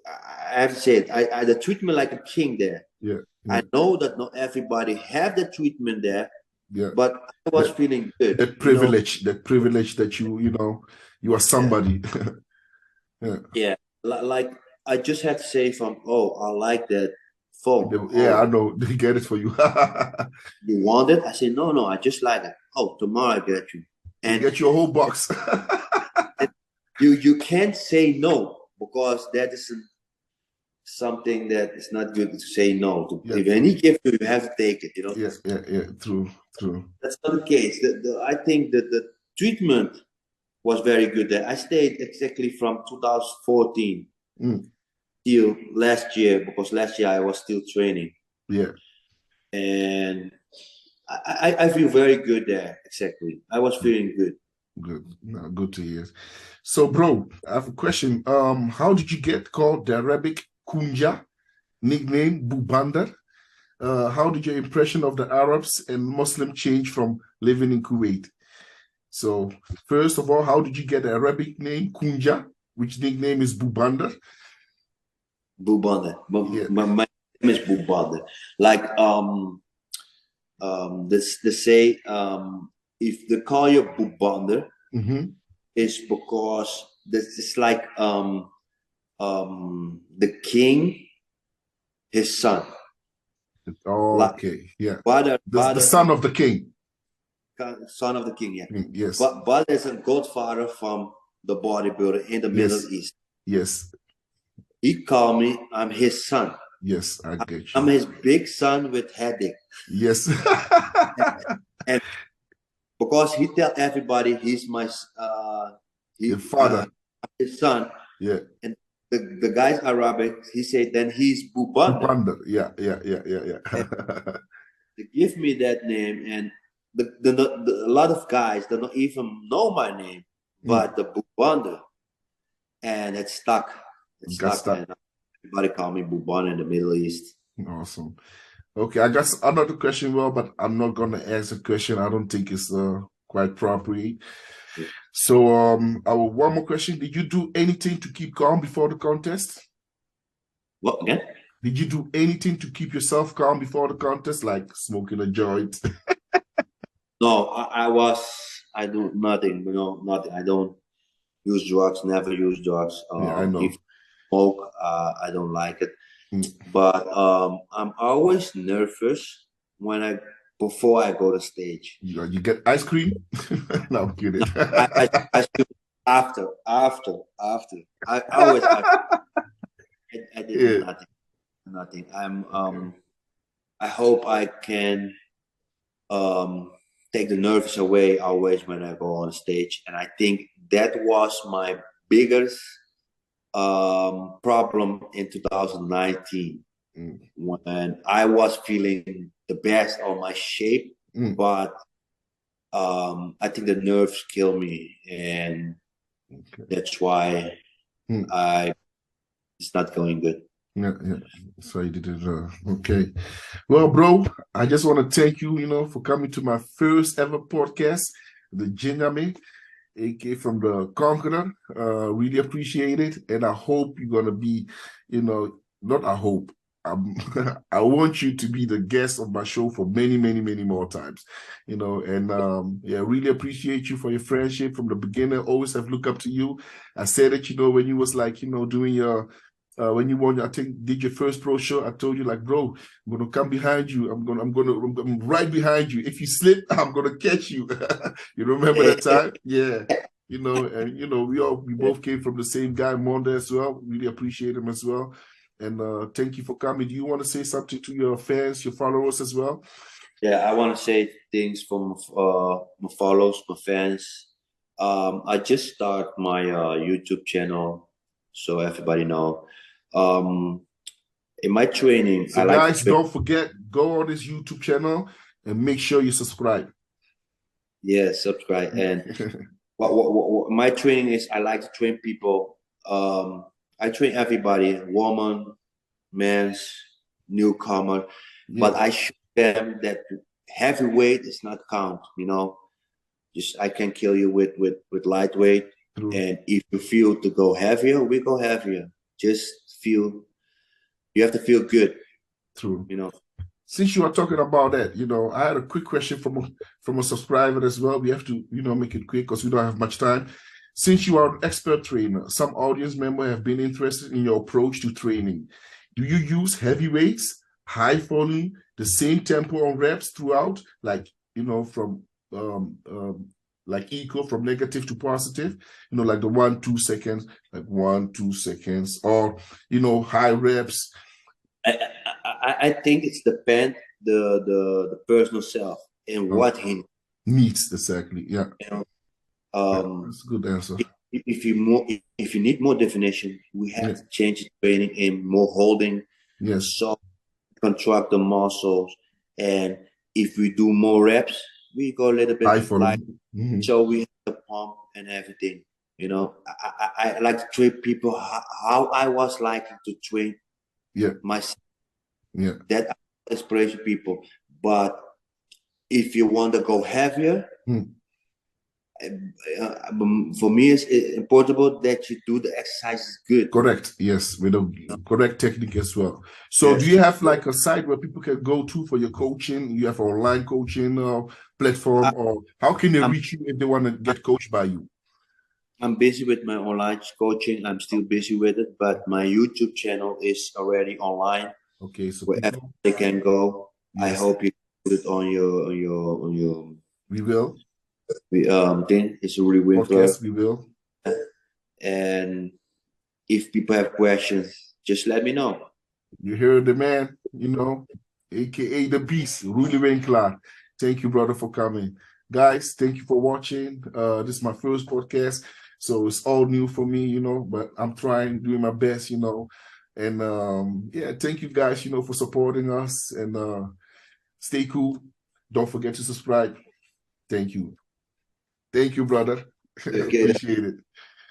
I have to say it, they treat me like a king there. Yeah. Yeah. I know that not everybody have the treatment there, Yeah. but I was feeling good. That privilege, that you are somebody. Yeah. Like I just had to say I like that phone. Yeah, I know. They get it for you. You want it? I say, no, I just like it. Oh, tomorrow I get you. And get your whole box. you can't say no, because that is something that is not good to say no to. Yeah, if any gift you have to take it, Yeah, true. That's not the case. I think that the treatment was very good there. I stayed exactly from 2014 till last year, because last year I was still training. Yeah. And I feel very good there. Exactly. I was feeling good. Good. No, good to hear. So, bro, I have a question. How did you get called the Arabic Kunja, nickname Bubanda? How did your impression of the Arabs and Muslim change from living in Kuwait? So, first of all, how did you get the Arabic name Kunja, which nickname is Bubanda? Bubanda. Yeah. My name is Bubanda. Like they say, if they call you Bubanda, it's because this is like the king, his son. Oh, like, okay. Yeah. Badr, The son of the king. Son of the king, yeah. Yes. But Badr is a godfather from the bodybuilder in the Middle East. Yes. He called me, I'm his son. Yes, I get you. I'm his big son with headache. Yes. and because he tell everybody he's my your father, his son. Yeah. And the guy's Arabic. He said then he's Bubanda. Yeah. They give me that name, and a lot of guys they don't even know my name, but the Bubanda, and it stuck. It stuck. And everybody call me Bubanda in the Middle East. Awesome. Okay, I got another question, but I'm not gonna ask a question. I don't think it's quite appropriate. Yeah. So one more question. Did you do anything to keep calm before the contest? What again? Did you do anything to keep yourself calm before the contest, like smoking a joint? No, I do nothing, nothing. I don't use drugs, never use drugs. Yeah, I know. If smoke, I don't like it. But I'm always nervous before I go to stage. You get ice cream? No, I'm kidding. No, I after. I always I did nothing. I hope I can take the nerves away always when I go on stage, and I think that was my biggest problem in 2019 when I was feeling the best of my shape, but I think the nerves kill me, and that's why it's not going good. Yeah. So you did it. Okay. Well, bro, I just want to thank you, for coming to my first ever podcast, the Nyame, AK from the Conqueror. Really appreciate it. And I hope you're going to be, not I hope. I want you to be the guest of my show for many, many, many more times, and really appreciate you for your friendship from the beginning. Always have looked up to you. I said that, when you was like, doing your, when you won, I think, did your first pro show, I told you, like, bro, I'm going to come behind you. I'm right behind you. If you slip, I'm going to catch you. You remember that time? Yeah. And, we both came from the same guy, Monda, as well. Really appreciate him as well. And thank you for coming. Do you want to say something to your fans, your followers as well? Yeah, I want to say things from my followers, my fans. I just started my YouTube channel, so everybody know. In my training, so guys, don't forget, go on this YouTube channel and make sure you subscribe. Yeah, subscribe. And what my training is, I like to train people. I train everybody, woman, men's, newcomer, but I show them that heavyweight is not count, just I can kill you with lightweight. True. And if you feel to go heavier, we go heavier. Just you have to feel good. True. since you are talking about that, you know, I had a quick question from a subscriber as well. We have to, you know, make it quick because we don't have much time. Since you are an expert trainer, some audience member have been interested in your approach to training. Do you use heavy weights, high volume, the same tempo on reps throughout, like, you know, from like equal from negative to positive, you know, like the 1-2 seconds, like 1-2 seconds, or, you know, high reps? I think it's depend the personal self and what he needs. Exactly. Yeah. You know, that's a good answer. If you need more definition, we have to change the training in more holding. Yes. So contract the muscles, and if we do more reps, we go a little bit like so we have the pump and everything. You know, I like to train people how I was like to train myself. Yeah, that inspiration people. But if you want to go heavier, for me, it's important that you do the exercises good. Correct. Yes, with a correct technique as well. So, do you have like a site where people can go to for your coaching? You have an online coaching platform, or how can they reach you if they want to get coached by you? I'm busy with my online coaching. I'm still busy with it, but my YouTube channel is already online. Okay, so wherever they can go. Yes. I hope you put it on your. We will. Thing it's Roelly Winklaar. Podcast, we will. And if people have questions, just let me know. You hear the man, you know, aka the beast, Roelly Winklaar. Thank you, brother, for coming. Guys, thank you for watching. This is my first podcast, so it's all new for me, you know, but I'm doing my best, you know. And yeah, thank you guys, you know, for supporting us, and stay cool. Don't forget to subscribe. Thank you. Thank you, brother. Okay. Appreciate it.